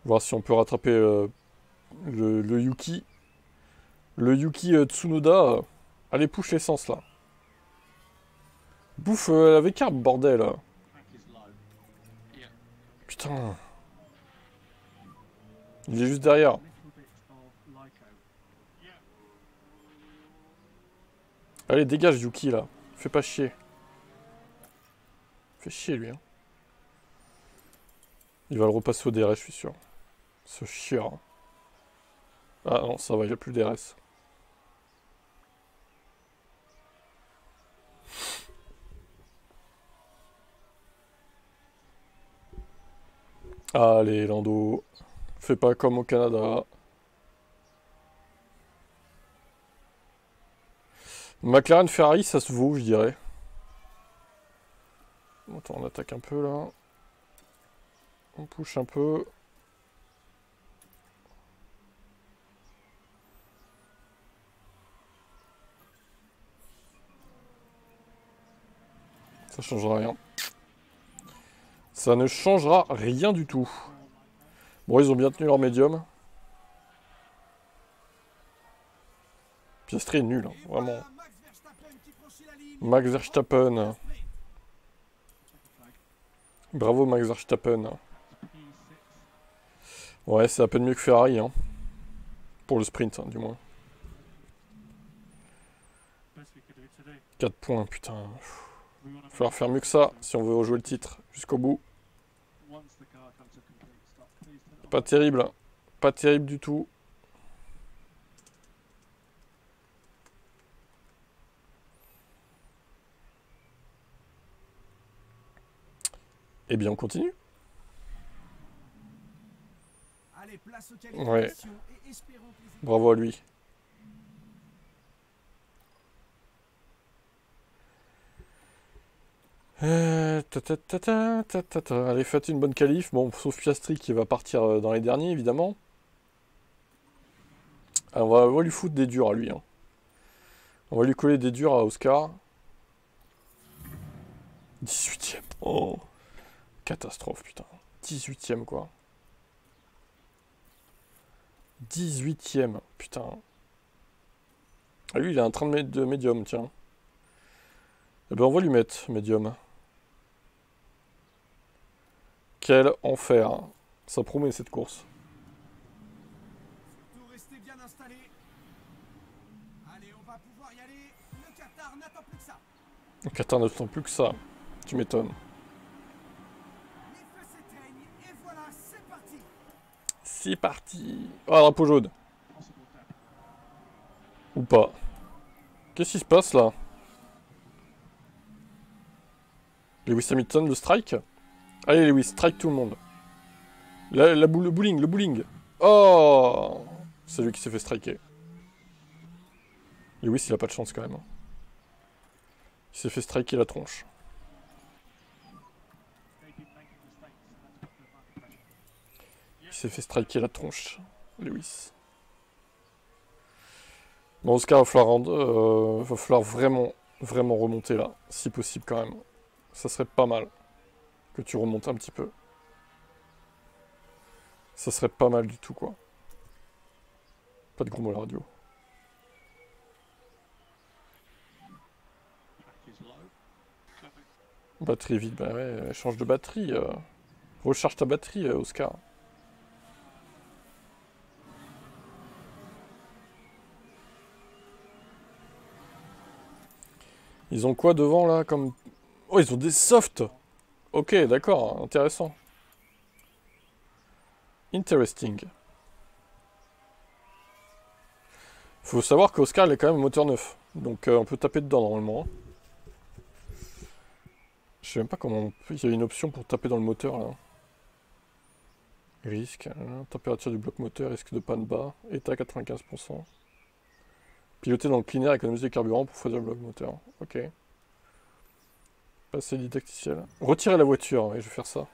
Voir si on peut rattraper le Yuki. Le Yuki Tsunoda. Allez, push l'essence, là. Bouffe la V-carb, bordel. Tank is low. Yeah. Putain. Il est juste derrière. A little bit of Lyco. Yeah. Allez, dégage, Yuki, là. Fais pas chier. Fais chier, lui, hein. Il va le repasser au DRS, je suis sûr. Ce chieur. Ah non, ça va, il a plus le DRS. Allez, Lando. Fais pas comme au Canada. McLaren Ferrari, ça se vaut, je dirais. Attends, on attaque un peu là. On push un peu. Ça changera rien. Ça ne changera rien du tout. Bon, ils ont bien tenu leur médium. Piastri est nul, hein, vraiment. Voilà Max Verstappen qui franchit la ligne. Max Verstappen. Bravo Max Verstappen. P6. Ouais, c'est à peine mieux que Ferrari, hein. Pour le sprint, hein, du moins. Best we could do today. 4 points, putain. We want Va to falloir faire mieux que ça si on veut rejouer le titre jusqu'au bout. once the car comes to complete stop, please turn it on. Pas terrible. Pas terrible du tout. Eh bien, on continue. Allez, place aux qualifications et espérons que les Bravo à lui. Allez, faites une bonne qualif. Bon, sauf Piastri qui va partir dans les derniers, évidemment. Alors, on va lui foutre des durs à lui, hein. On va lui coller des durs à Oscar. 18ème. Oh. Catastrophe, putain. 18ème, quoi. 18ème, putain. Ah, lui, il a un train de médium, tiens. Eh ben, on va lui mettre médium. Quel enfer. Ça promet, cette course. Surtout restez bien installés. Allez, on va pouvoir y aller. Le Qatar n'attend plus que ça. Le Qatar ne sent plus que ça. Tu m'étonnes. Les feux s'éteignent et voilà, c'est parti. C'est parti. Oh, drapeau jaune. Possible tap. Ou pas. Qu'est-ce qui se passe, là? Lewis Hamilton, le strike? Allez, Lewis, strike tout le monde. Le bowling. Oh! C'est lui qui s'est fait striker. Lewis, il a pas de chance, quand même. Il s'est fait striker la tronche. They've been making mistakes, and that's put them under pressure. Il s'est fait striker la tronche, Lewis. Bon, Oscar, va falloir vraiment remonter là, si possible quand même. Ça serait pas mal que tu remontes un petit peu. Ça serait pas mal du tout, quoi. Pas de gros mots à la radio. Pack is low. Coming. Batterie vide, bah ouais, change de batterie. Recharge ta batterie, Oscar. Ils ont quoi devant, là, comme... Oh, ils ont des softs. Ok, d'accord, intéressant. Interesting. Faut savoir qu'Oscar, il est quand même moteur neuf. Donc, on peut taper dedans, normalement. Je sais même pas comment... Il y a une option pour taper dans le moteur, là. Risque, température du bloc moteur, risque de panne bas, état 95%. Piloter dans le clean air, économiser du carburant pour refroidir le bloc moteur. Ok. Passer didacticiel. Retirer la voiture, oui, je vais faire ça.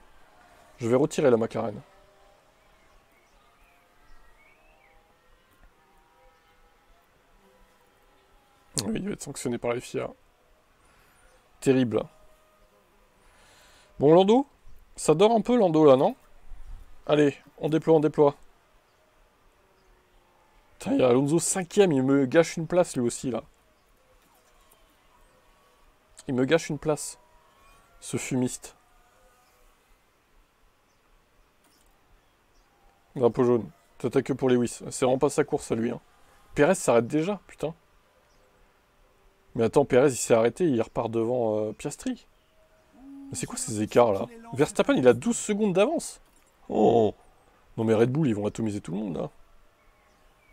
Je vais retirer la McLaren. Oui, il va être sanctionné par les FIA. Terrible. Bon, Lando, ça dort un peu, Lando, là, non? Allez, on déploie, on déploie. Putain, il y a Alonso 5ème, il me gâche une place, lui aussi, là. Il me gâche une place. Ce fumiste. Drapeau jaune. T'attaques que pour Lewis. C'est vraiment pas sa course, à lui, hein. Pérez s'arrête déjà, putain. Mais attends, Pérez, il s'est arrêté, il repart devant Piastri. Mais c'est quoi ces écarts, là? Verstappen, il a 12 secondes d'avance. Oh! Non mais Red Bull, ils vont atomiser tout le monde, là.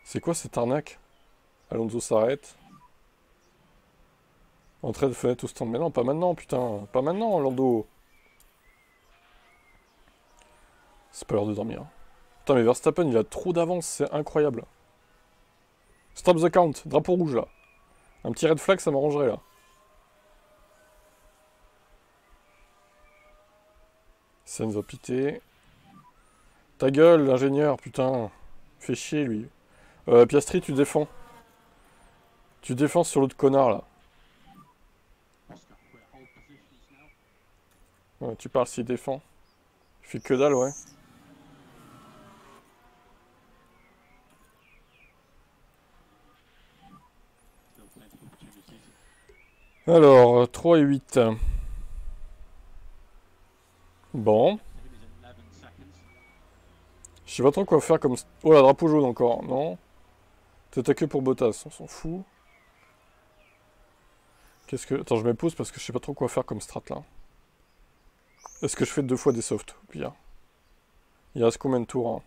C'est quoi cette arnaque? Alonso s'arrête. Entrée de fenêtre au stand. Mais non, pas maintenant, putain. Pas maintenant, Lando. C'est pas l'heure de dormir. Putain, mais Verstappen, il a trop d'avance, c'est incroyable. Stop the count, drapeau rouge, là. Un petit red flag, ça m'arrangerait, là. Sainz va piter. Ta gueule, l'ingénieur, putain. Fais chier, lui. Piastri, tu défends. Tu défends sur l'autre connard, là. Oscar, we're hold positions now. Ouais, tu parles s'il défend. Il fait que dalle, ouais. Still plenty of opportunities. Alors, 3 et 8. Bon. Him is 11 seconds. Je sais pas trop quoi faire comme... Oh là, drapeau jaune encore, non? T'attaques que pour Bottas, on s'en fout. Qu'est-ce que... Attends, je me pose parce que je sais pas trop quoi faire comme strat, là. Est-ce que je fais 2 fois des softs, au pire? Il reste combien de tours, hein?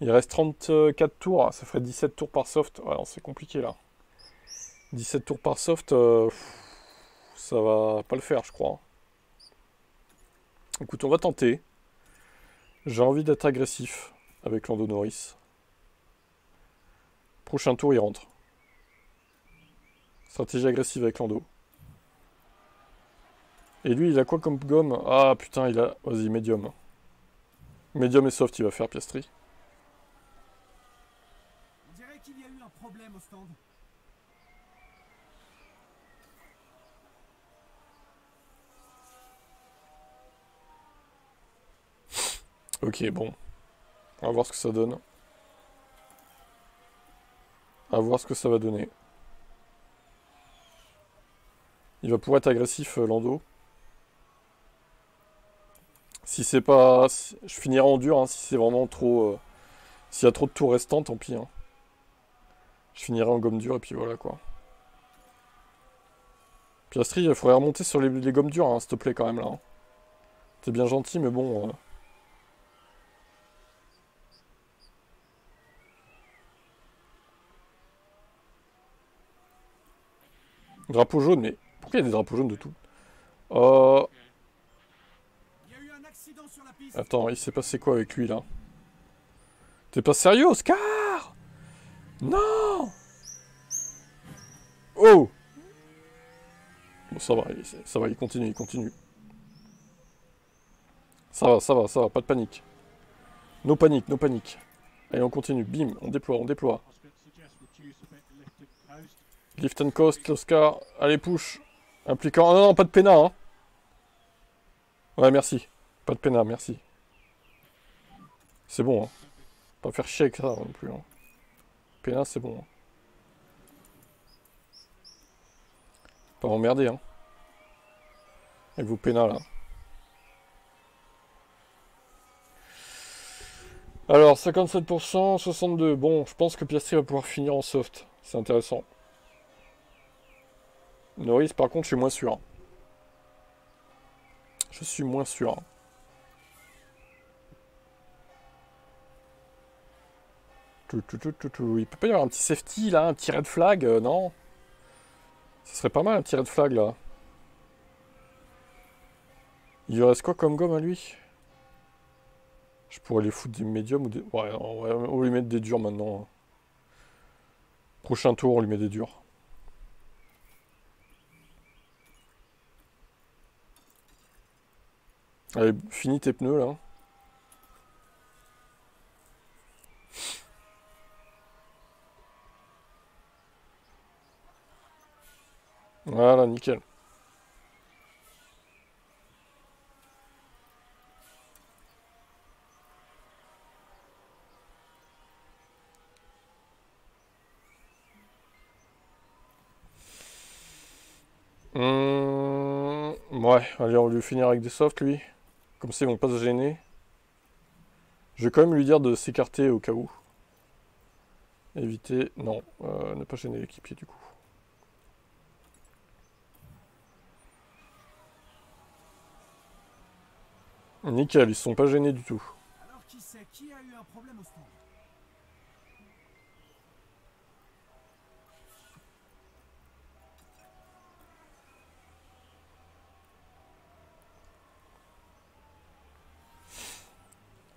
Il reste 34 tours, ça ferait 17 tours par soft. Ouais, c'est compliqué, là. 17 tours par soft, ça va pas le faire, je crois. Écoute, on va tenter. J'ai envie d'être agressif avec Lando Norris. Prochain tour, il rentre. Stratégie agressive avec Lando. Et lui, il a quoi comme gomme? Ah, putain, il a... Vas-y, médium. Médium et soft, il va faire Piastri. On dirait qu'il y a eu un problème au stand. Ok, bon. On va voir ce que ça donne. On va voir ce que ça va donner. Il va pouvoir être agressif, Lando. Si c'est pas... Je finirai en dur, hein, si c'est vraiment trop... S'il y a trop de tours restants, tant pis. Hein. Je finirai en gomme dure et puis voilà, quoi. Piastri, il faudrait remonter sur les gommes dures, hein, s'il te plaît, quand même, là. Hein. T'es bien gentil, mais bon... Drapeau jaune, mais... Pourquoi il y a des drapeaux jaunes de tout? Il y a eu un accident sur la piste. Attends, il s'est passé quoi avec lui, là? T'es pas sérieux, Oscar? Non! Oh! Bon, ça va, il continue, il continue. Ça va, pas de panique. No panique, no panique. Allez, on continue, bim, on déploie, on déploie. I was going to suggest reduce a bit the lift and coast. Lift and coast, Oscar, allez, push. Impliquant... Ah non, pas de pénat, hein. Ouais, merci. Pas de pénat, merci. C'est bon, hein. Pas faire chier avec ça non plus. Hein. P1, c'est bon. Hein. Pas m'emmerder, hein. Avec vos pénals, là. Alors, 57%, 62%. Bon, je pense que Piastri va pouvoir finir en soft. C'est intéressant. Norris, par contre, je suis moins sûr. Je suis moins sûr. Il peut pas y avoir un petit safety, là, un petit red flag, non? Ce serait pas mal, un petit red flag, là. Il lui reste quoi comme gomme à lui? Je pourrais les foutre des médiums ou des... Ouais, on va lui mettre des durs maintenant. Prochain tour, on lui met des durs. Allez, finis tes pneus, là. Voilà, nickel. Ouais, allez, on va lui finir avec des softs, lui. Comme ça, ils vont pas se gêner. Je vais quand même lui dire de s'écarter au cas où. Éviter... Non, ne pas gêner l'équipier, du coup. Nickel, ils se sont pas gênés du tout. Alors qui sait qui a eu un problème au stand?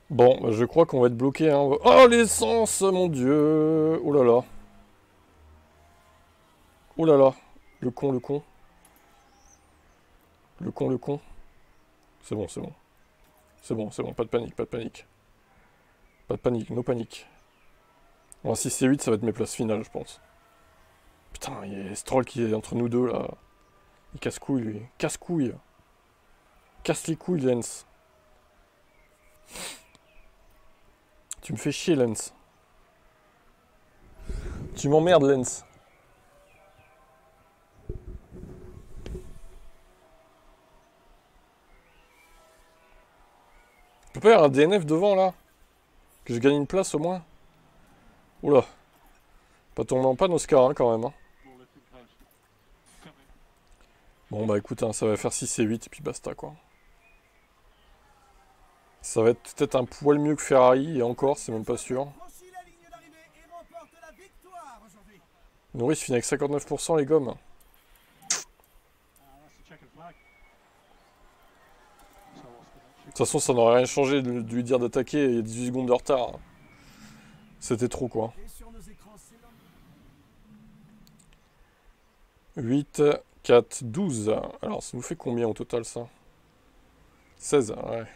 Bon, bah, je crois qu'on va être bloqué. Hein. Oh, l'essence, mon Dieu! Oh là là. Oh là là. Le con, le con. Le con, le con. C'est bon, c'est bon. C'est bon, c'est bon. Pas de panique, pas de panique. Pas de panique, no panique. Bon, 6 et 8, ça va être mes places finales, je pense. Putain, il y a Stroll qui est entre nous deux, là. Il casse-couille, lui. Casse-couille. Casse les couilles, Lens. Tu me fais chier, Lens. Tu m'emmerdes, Lens. Il peut pas y avoir un DNF devant, là? Que je gagne une place, au moins? Oula. Pas tomber en panne, Oscar, hein, quand même. Hein. Bon, bah écoute, hein, ça va faire 6 et 8, et puis basta, quoi. Ça va être peut-être un poil mieux que Ferrari, et encore, c'est même pas sûr. Norris finit avec 59% les gommes. De toute façon, ça n'aurait rien changé de lui dire d'attaquer, il y a 18 secondes de retard. C'était trop, quoi. 8, 4, 12. Alors, ça nous fait combien au total, ça? 16, ouais.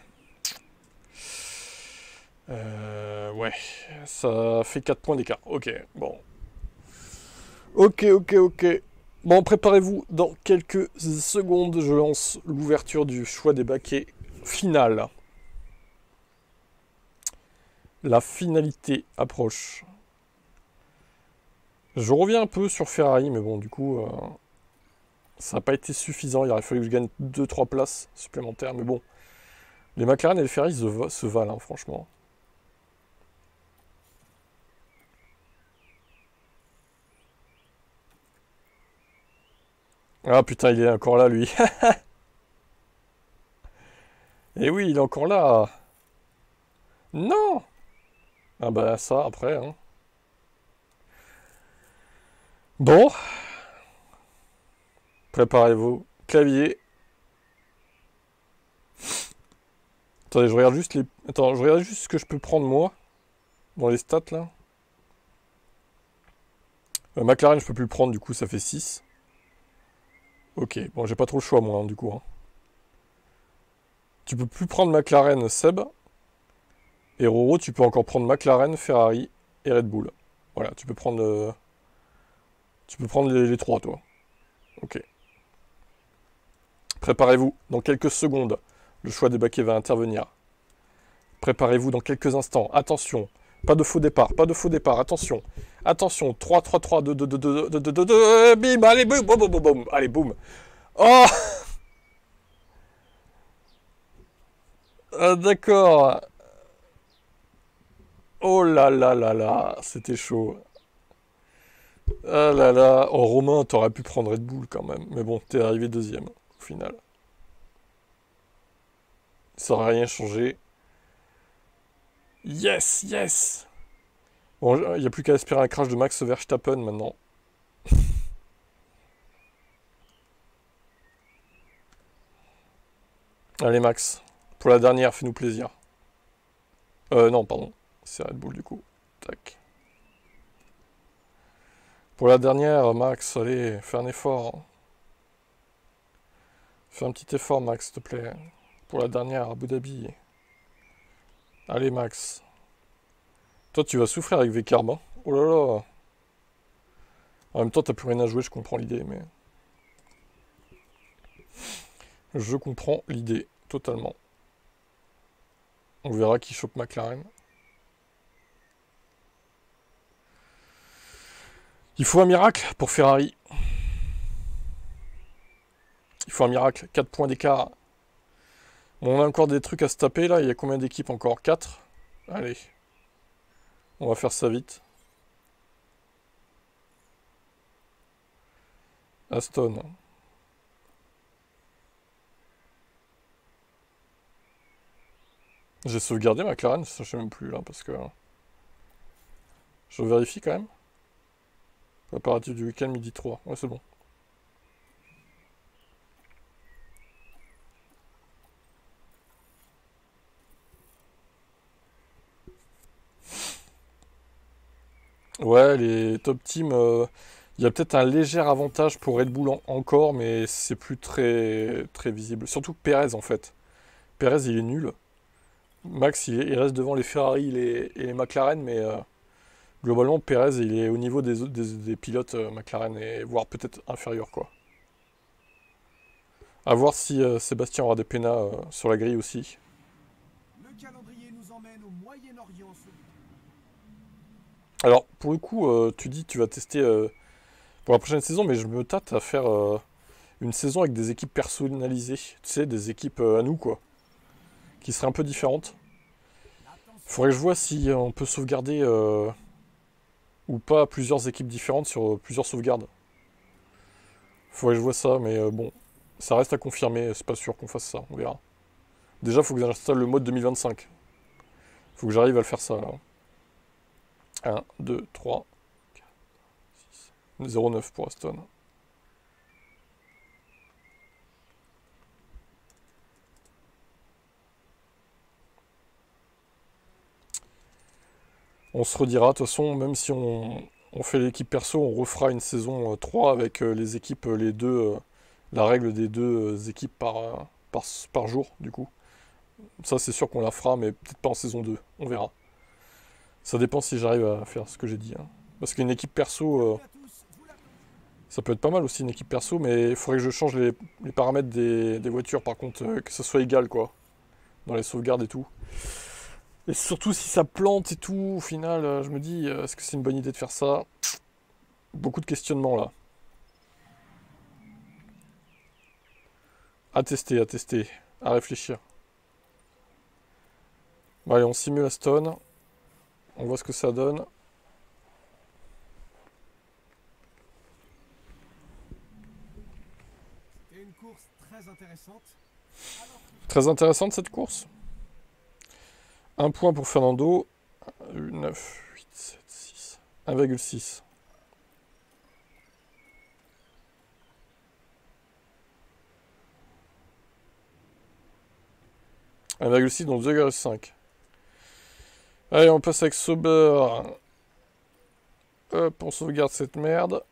Ouais, ça fait 4 points d'écart. Ok, bon. Ok. Bon, préparez-vous, dans quelques secondes, je lance l'ouverture du choix des baquets final. La finalité approche. Je reviens un peu sur Ferrari, mais bon, du coup, ça n'a pas été suffisant. Il aurait fallu que je gagne 2-3 places supplémentaires, mais bon. Les McLaren et les Ferrari se valent, hein, franchement. Ah putain, il est encore là, lui. Eh oui, il est encore là. Non! Ah bah ça, après, hein. Bon. Préparez-vous. Clavier. Attendez, je regarde juste les... Attends, je regarde juste ce que je peux prendre, moi. Dans les stats, là. McLaren, je peux plus le prendre, du coup, ça fait 6. Ok, bon, j'ai pas trop le choix, moi, hein, du coup. Hein. Tu peux plus prendre McLaren, Seb. Et Roro, tu peux encore prendre McLaren, Ferrari et Red Bull. Voilà, tu peux prendre... les 3, toi. Ok. Préparez-vous, dans quelques secondes, le choix des baquets va intervenir. Préparez-vous dans quelques instants. Attention. Pas de faux départ. Pas de faux départ. Attention. Attention. 3, 3, 3, 2, 2, 2, 2, 2, 2, 2, 2. Bim. Allez, boum, boum, boum, boum. Allez, boum. Oh d'accord. Oh là là là là. C'était chaud. Ah là là. Oh, Romain, t'aurais pu prendre Red Bull quand même. Mais bon, t'es arrivé deuxième, au final. Ça aurait rien changé. Yes, yes. Bon, il n'y a plus qu'à espérer un crash de Max Verstappen maintenant. Allez Max, pour la dernière, fais-nous plaisir. Non, pardon. C'est Red Bull du coup. Tac. Pour la dernière, Max, allez, fais un effort. Fais un petit effort, Max, s'il te plaît. Pour la dernière, Abu Dhabi. Allez, Max. Toi, tu vas souffrir avec Vekarm, hein. Oh là là. En même temps, t'as plus rien à jouer, je comprends l'idée, mais... Je comprends l'idée, totalement. On verra qui chope McLaren. Il faut un miracle pour Ferrari. Il faut un miracle. 4 points d'écart. Bon, on a encore des trucs à se taper, là. Il y a combien d'équipes encore? 4. Allez. On va faire ça vite. Aston. J'ai sauvegardé McLaren, ça je sais même plus là, parce que... Je vérifie quand même. Préparatif du week-end, midi 3. Ouais, c'est bon. Ouais, les top teams, il y a peut-être un léger avantage pour Red Bull encore, mais c'est plus très, très visible. Surtout Perez en fait. Perez il est nul. Max il reste devant les Ferrari et les McLaren, mais globalement Perez il est au niveau des pilotes McLaren, et voire peut-être inférieur quoi. À voir si Sébastien aura des pénas sur la grille aussi. Le calendrier nous emmène au Moyen-Orient ce week-end. Alors pour le coup, tu dis tu vas tester pour la prochaine saison, mais je me tâte à faire une saison avec des équipes personnalisées. Tu sais, des équipes à nous quoi, qui seraient un peu différentes. Faudrait que je vois si on peut sauvegarder ou pas plusieurs équipes différentes sur plusieurs sauvegardes. Faudrait que je vois ça, mais bon, ça reste à confirmer, c'est pas sûr qu'on fasse ça, on verra. Déjà, faut que j'installe le mode 2025. Faut que j'arrive à le faire ça, là. 1, 2, 3, 4, 6, 0,9 pour Aston. On se redira, de toute façon, même si on fait l'équipe perso, on refera une saison 3 avec les équipes, les deux, la règle des deux équipes par jour, du coup. Ça, c'est sûr qu'on la fera, mais peut-être pas en saison 2, on verra. Ça dépend si j'arrive à faire ce que j'ai dit, hein. Parce qu'une équipe perso, ça peut être pas mal aussi, une équipe perso, mais il faudrait que je change les paramètres des voitures, par contre, que ça soit égal, quoi. Dans les sauvegardes et tout. Et surtout si ça plante et tout, au final, je me dis, est-ce que c'est une bonne idée de faire ça? Beaucoup de questionnements là. À tester, à réfléchir. Bon, allez, on simule Aston. On voit ce que ça donne. C'était une course très intéressante. Très intéressante cette course. Un point pour Fernando. 9, 8, 7, 6. 1,6. « 1,6 donc 2,5. Allez, on passe avec Sauber. Hop, on sauvegarde cette merde.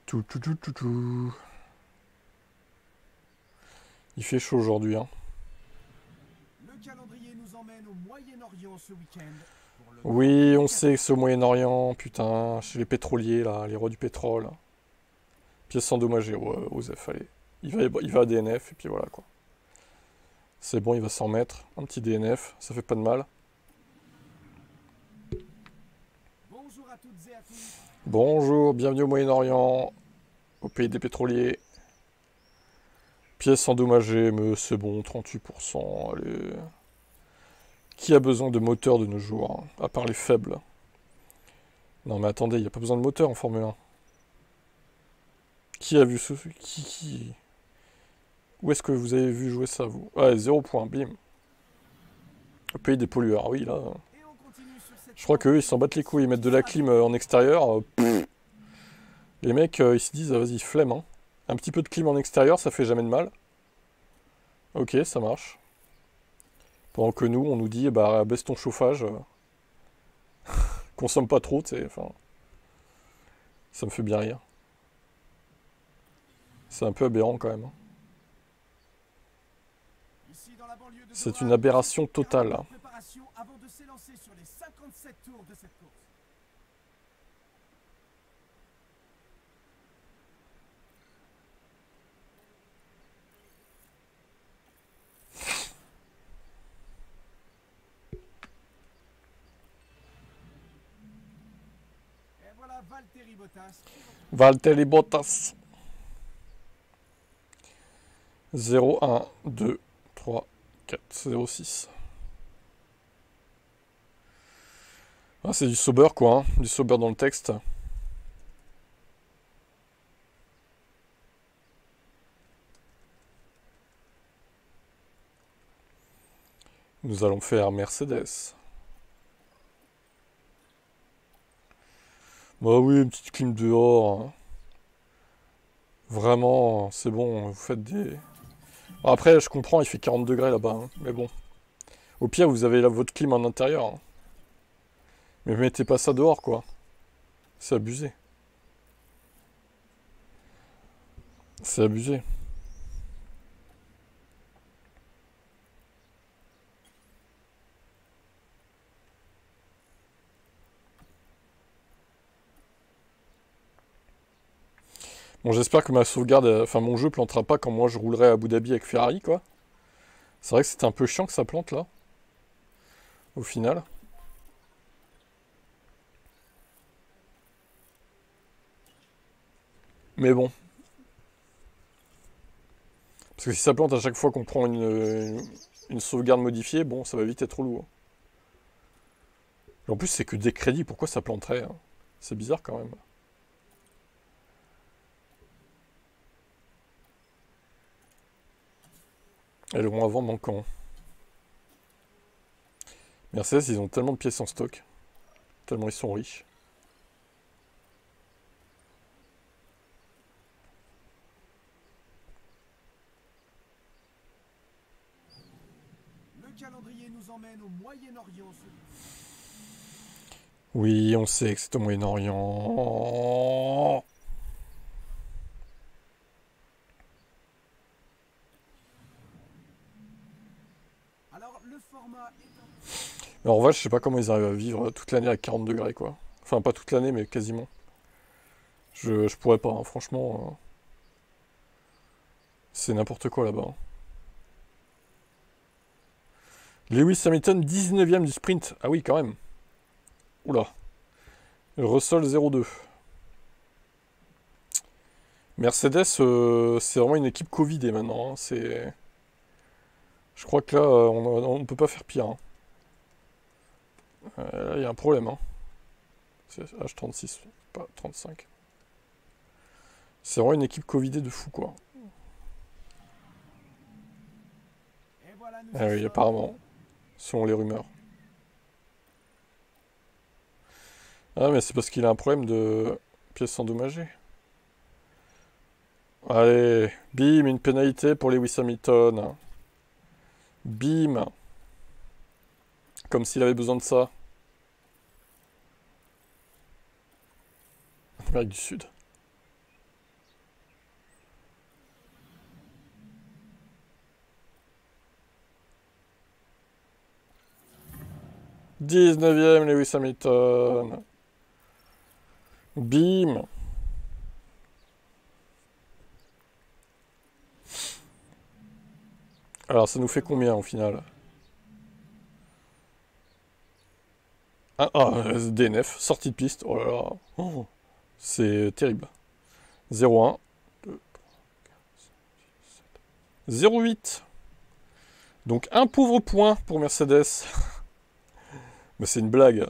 Tout, tout, tout, tout, tout. Il fait chaud aujourd'hui, hein. Le calendrier nous emmène au Moyen-Orient ce week-end. Pour le Oui, Grand on Prix sait que c'est au Moyen-Orient, putain, chez les pétroliers, là, les rois du pétrole. Pièces endommagées, ouais, Osef, allez. Il va à DNF, et puis voilà, quoi. C'est bon, il va s'en mettre. Un petit DNF, ça fait pas de mal. Qatar. Bonjour à toutes et à tous. Bonjour, bienvenue au Moyen-Orient, au pays des pétroliers. Pièces endommagées, mais c'est bon, 38%, allez. Qui a besoin de moteur de nos jours, hein, à part les faibles? Non mais attendez, il n'y a pas besoin de moteur en Formule 1. Qui a vu ce... Qui... Où est-ce que vous avez vu jouer ça, vous? Ouais, 0 point, bim. Le pays des pollueurs, oui, là. Et on continue sur cette Je crois qu'eux, ils s'en battent les couilles, ils mettent de la clim en extérieur. Les mecs, ils se disent, vas-y, flemme, hein. Un petit peu de clim en extérieur, ça fait jamais de mal. Ok, ça marche. Pendant que nous, on nous dit, bah, baisse ton chauffage. Consomme pas trop, tu sais, enfin... Ça me fait bien rire. C'est un peu aberrant, quand même, hein. Ici dans la banlieue de C'est Doha, une aberration totale, là. préparation avant de s'élancer sur les 57 tours de cette course. Et voilà Valtteri Bottas. Valtteri Bottas. 0, 1, 2, 3, 4, 0, 6. Ah, c'est du Sauber, quoi, hein. Du Sauber dans le texte. Nous allons faire Mercedes. Bah oui, une petite clim dehors, hein. Vraiment, c'est bon, vous faites des... Bon, après, je comprends, il fait 40 degrés là-bas, hein, mais bon. Au pire, vous avez votre clim en intérieur, hein. Mais mettez pas ça dehors, quoi. C'est abusé. C'est abusé. Bon, j'espère que ma sauvegarde, enfin mon jeu plantera pas quand moi je roulerai à Abu Dhabi avec Ferrari, quoi. C'est vrai que c'était un peu chiant que ça plante là, au final. Mais bon. Parce que si ça plante à chaque fois qu'on prend une sauvegarde modifiée, bon, ça va vite être lourd. Et en plus, c'est que des crédits, pourquoi ça planterait, hein? C'est bizarre quand même. Et le moins avant manquant. Mercedes, ils ont tellement de pièces en stock. Tellement ils sont riches. Le calendrier nous emmène au Moyen-Orient ce Oui, on sait que c'est au Moyen-Orient. Alors le format est Mais en vrai, je sais pas comment ils arrivent à vivre toute l'année à 40 degrés, quoi. Enfin, pas toute l'année, mais quasiment. Je pourrais pas, hein, franchement. C'est n'importe quoi là-bas, hein. Lewis Hamilton, 19ème du sprint. Ah oui, quand même. Oula. Russell 0-2. Mercedes, c'est vraiment une équipe Covidée maintenant, hein. C'est... Je crois que là, on ne peut pas faire pire, hein. Là, il y a un problème, hein. C'est H36, pas 35. C'est vraiment une équipe Covidée de fou, quoi. Et voilà, nous Ah y oui, sommes. apparemment. Selon les rumeurs. Ah, mais c'est parce qu'il a un problème de pièces endommagées. Allez, bim, une pénalité pour Lewis Hamilton. Bim. Comme s'il avait besoin de ça. Amérique du Sud. 19e, Lewis Hamilton. Bim. Alors, ça nous fait combien au final? DNF, sortie de piste. Oh là là. Oh, c'est terrible. 0,1. 0,8. Donc un pauvre point pour Mercedes. Mais c'est une blague.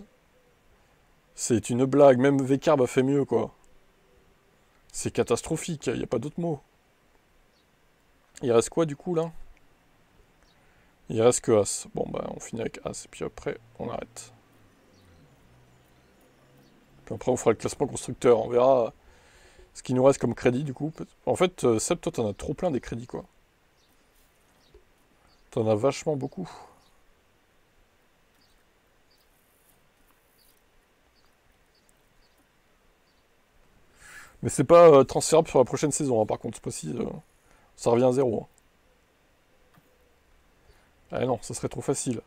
C'est une blague. Même Vcarb a fait mieux, quoi. C'est catastrophique. Il n'y a pas d'autre mot. Il reste quoi, du coup, là? Il reste que As. Bon, bah, on finit avec As. Et puis après, on arrête. Puis après, on fera le classement constructeur. On verra ce qui nous reste comme crédit, du coup. En fait, Seb, toi, t'en as trop plein des crédits, quoi. T'en as vachement beaucoup. Mais c'est pas transférable sur la prochaine saison, hein, par contre, ce fois-ci, ça revient à 0. Hein. Ah non, ça serait trop facile.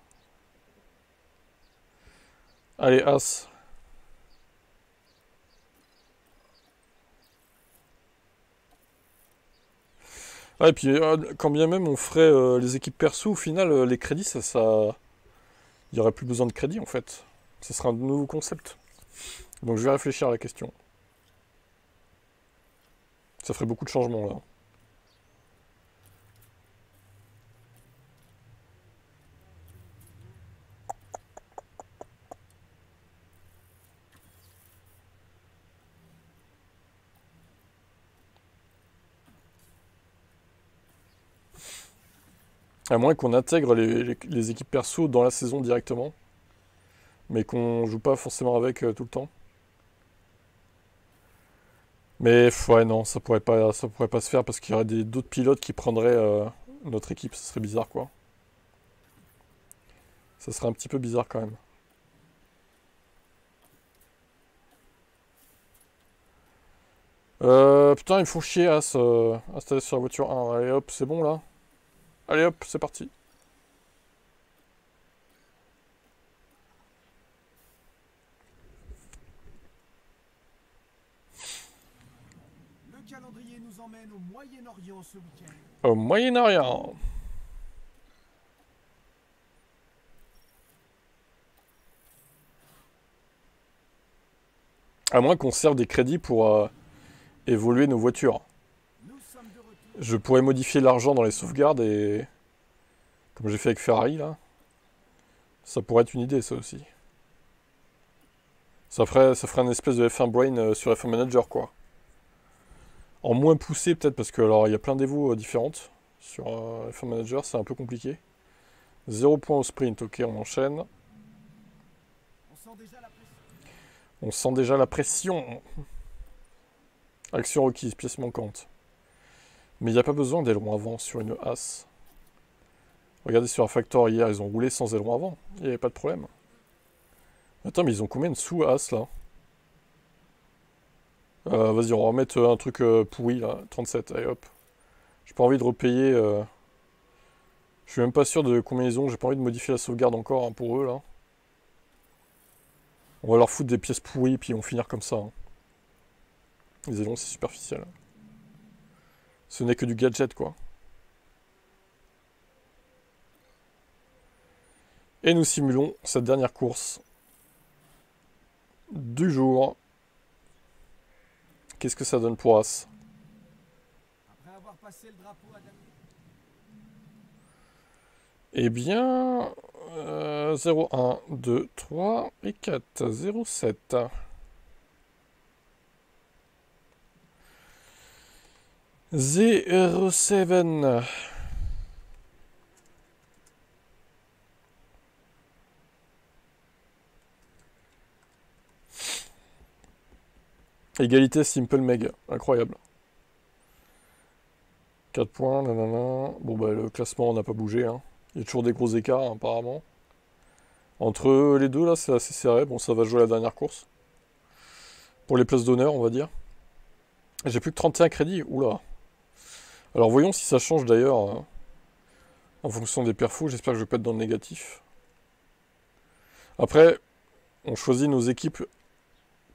Allez, As. Ah, et puis, quand bien même on ferait les équipes perso, au final, les crédits, il n'y aurait plus besoin de crédit, en fait. Ce sera un nouveau concept. Donc je vais réfléchir à la question. Ça ferait beaucoup de changements, là. À moins qu'on intègre les équipes perso dans la saison directement. Mais qu'on joue pas forcément avec tout le temps. Mais ouais, non, ça pourrait pas se faire parce qu'il y aurait d'autres pilotes qui prendraient notre équipe. Ça serait bizarre, quoi. Ça serait un petit peu bizarre quand même. Putain, ils me font chier à se installer sur la voiture 1. Allez hop, c'est bon là. Allez hop, c'est parti. Le calendrier nous emmène au Moyen-Orient ce week-end. Au Moyen-Orient. À moins qu'on serve des crédits pour évoluer nos voitures. Nous sommes de retour. Je pourrais modifier l'argent dans les sauvegardes et... Comme j'ai fait avec Ferrari, là. Ça pourrait être une idée, ça aussi. Ça ferait un espèce de F1 Brain sur F1 Manager, quoi. En moins poussé, peut-être, parce que alors il y a plein d'évos différentes. Sur F1 Manager, c'est un peu compliqué. 0 point au sprint, ok, on enchaîne. On sent déjà la pression. On sent déjà la pression. Action requise, pièce manquante. Mais il n'y a pas besoin d'aileron avant sur une As. Regardez sur un Factor hier, ils ont roulé sans aileron avant. Il n'y avait pas de problème. Attends, mais ils ont combien de sous As là? Vas-y, on va remettre un truc pourri là. 37, allez hop. J'ai pas envie de repayer. Je suis même pas sûr de combien ils ont. J'ai pas envie de modifier la sauvegarde encore hein, pour eux là. On va leur foutre des pièces pourries puis ils vont finir comme ça. Hein. Les ailerons, c'est superficiel. Ce n'est que du gadget quoi. Et nous simulons cette dernière course du jour. Qu'est-ce que ça donne pour As? Après avoir passé le drapeau à David. Eh bien, 0, 1, 2, 3 et 4, 0, 7. Zero 7. Égalité Simple Meg, incroyable. 4 points, nanana. Bon bah le classement n'a pas bougé. Hein. Il y a toujours des gros écarts hein, apparemment. Entre les deux là c'est assez serré. Bon ça va jouer la dernière course. Pour les places d'honneur on va dire. J'ai plus que 31 crédits. Oula. Alors voyons si ça change d'ailleurs. En fonction des perfos. J'espère que je vais pas être dans le négatif. Après, on choisit nos équipes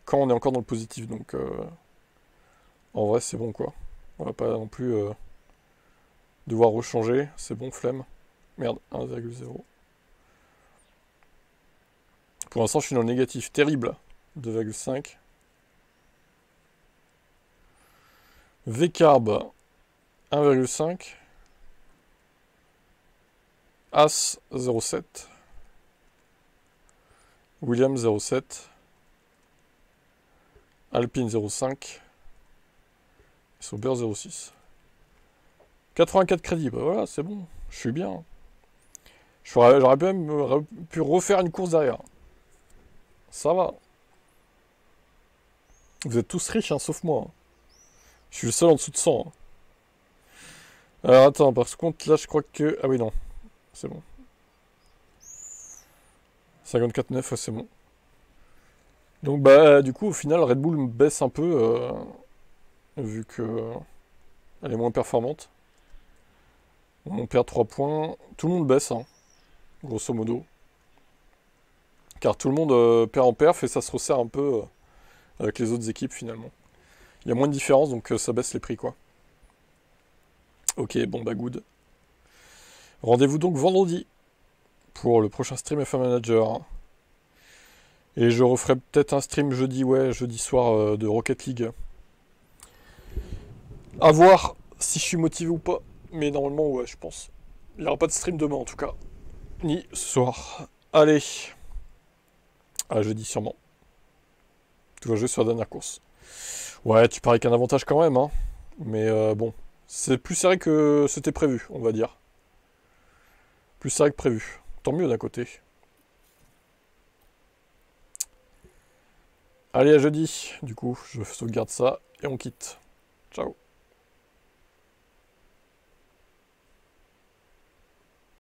quand on est encore dans le positif, donc en vrai c'est bon quoi. On va pas non plus devoir rechanger, c'est bon, flemme. Merde, 1,0. Pour l'instant je suis dans le négatif, terrible. 2,5. V-Carb, 1,5. As, 0,7. William, 0,7. Alpine, 0,5. Sauber, 0,6. 84 crédits, bah voilà, c'est bon, je suis bien. J'aurais même pu refaire une course derrière. Ça va. Vous êtes tous riches, hein, sauf moi. Hein. Je suis le seul en dessous de 100. Hein. Alors attends, par contre, là, je crois que... Ah oui, non. C'est bon. 54,9, ouais, c'est bon. Donc, bah, du coup, au final, Red Bull me baisse un peu, vu que elle est moins performante. On perd 3 points. Tout le monde baisse, hein, grosso modo. Car tout le monde perd en perf et ça se resserre un peu avec les autres équipes, finalement. Il y a moins de différence, donc ça baisse les prix, quoi. Ok, bon, bah, good. Rendez-vous donc vendredi pour le prochain stream F1 Manager. Et je referai peut-être un stream jeudi, ouais, jeudi soir de Rocket League. À voir si je suis motivé ou pas. Mais normalement, ouais, je pense. Il n'y aura pas de stream demain, en tout cas. Ni ce soir. Allez. À jeudi, sûrement. Tout va jouer sur la dernière course. Ouais, tu paries qu'un avantage quand même, hein. Mais bon. C'est plus serré que c'était prévu, on va dire. Plus serré que prévu. Tant mieux d'un côté. Allez, à jeudi. Du coup, je sauvegarde ça et on quitte. Ciao.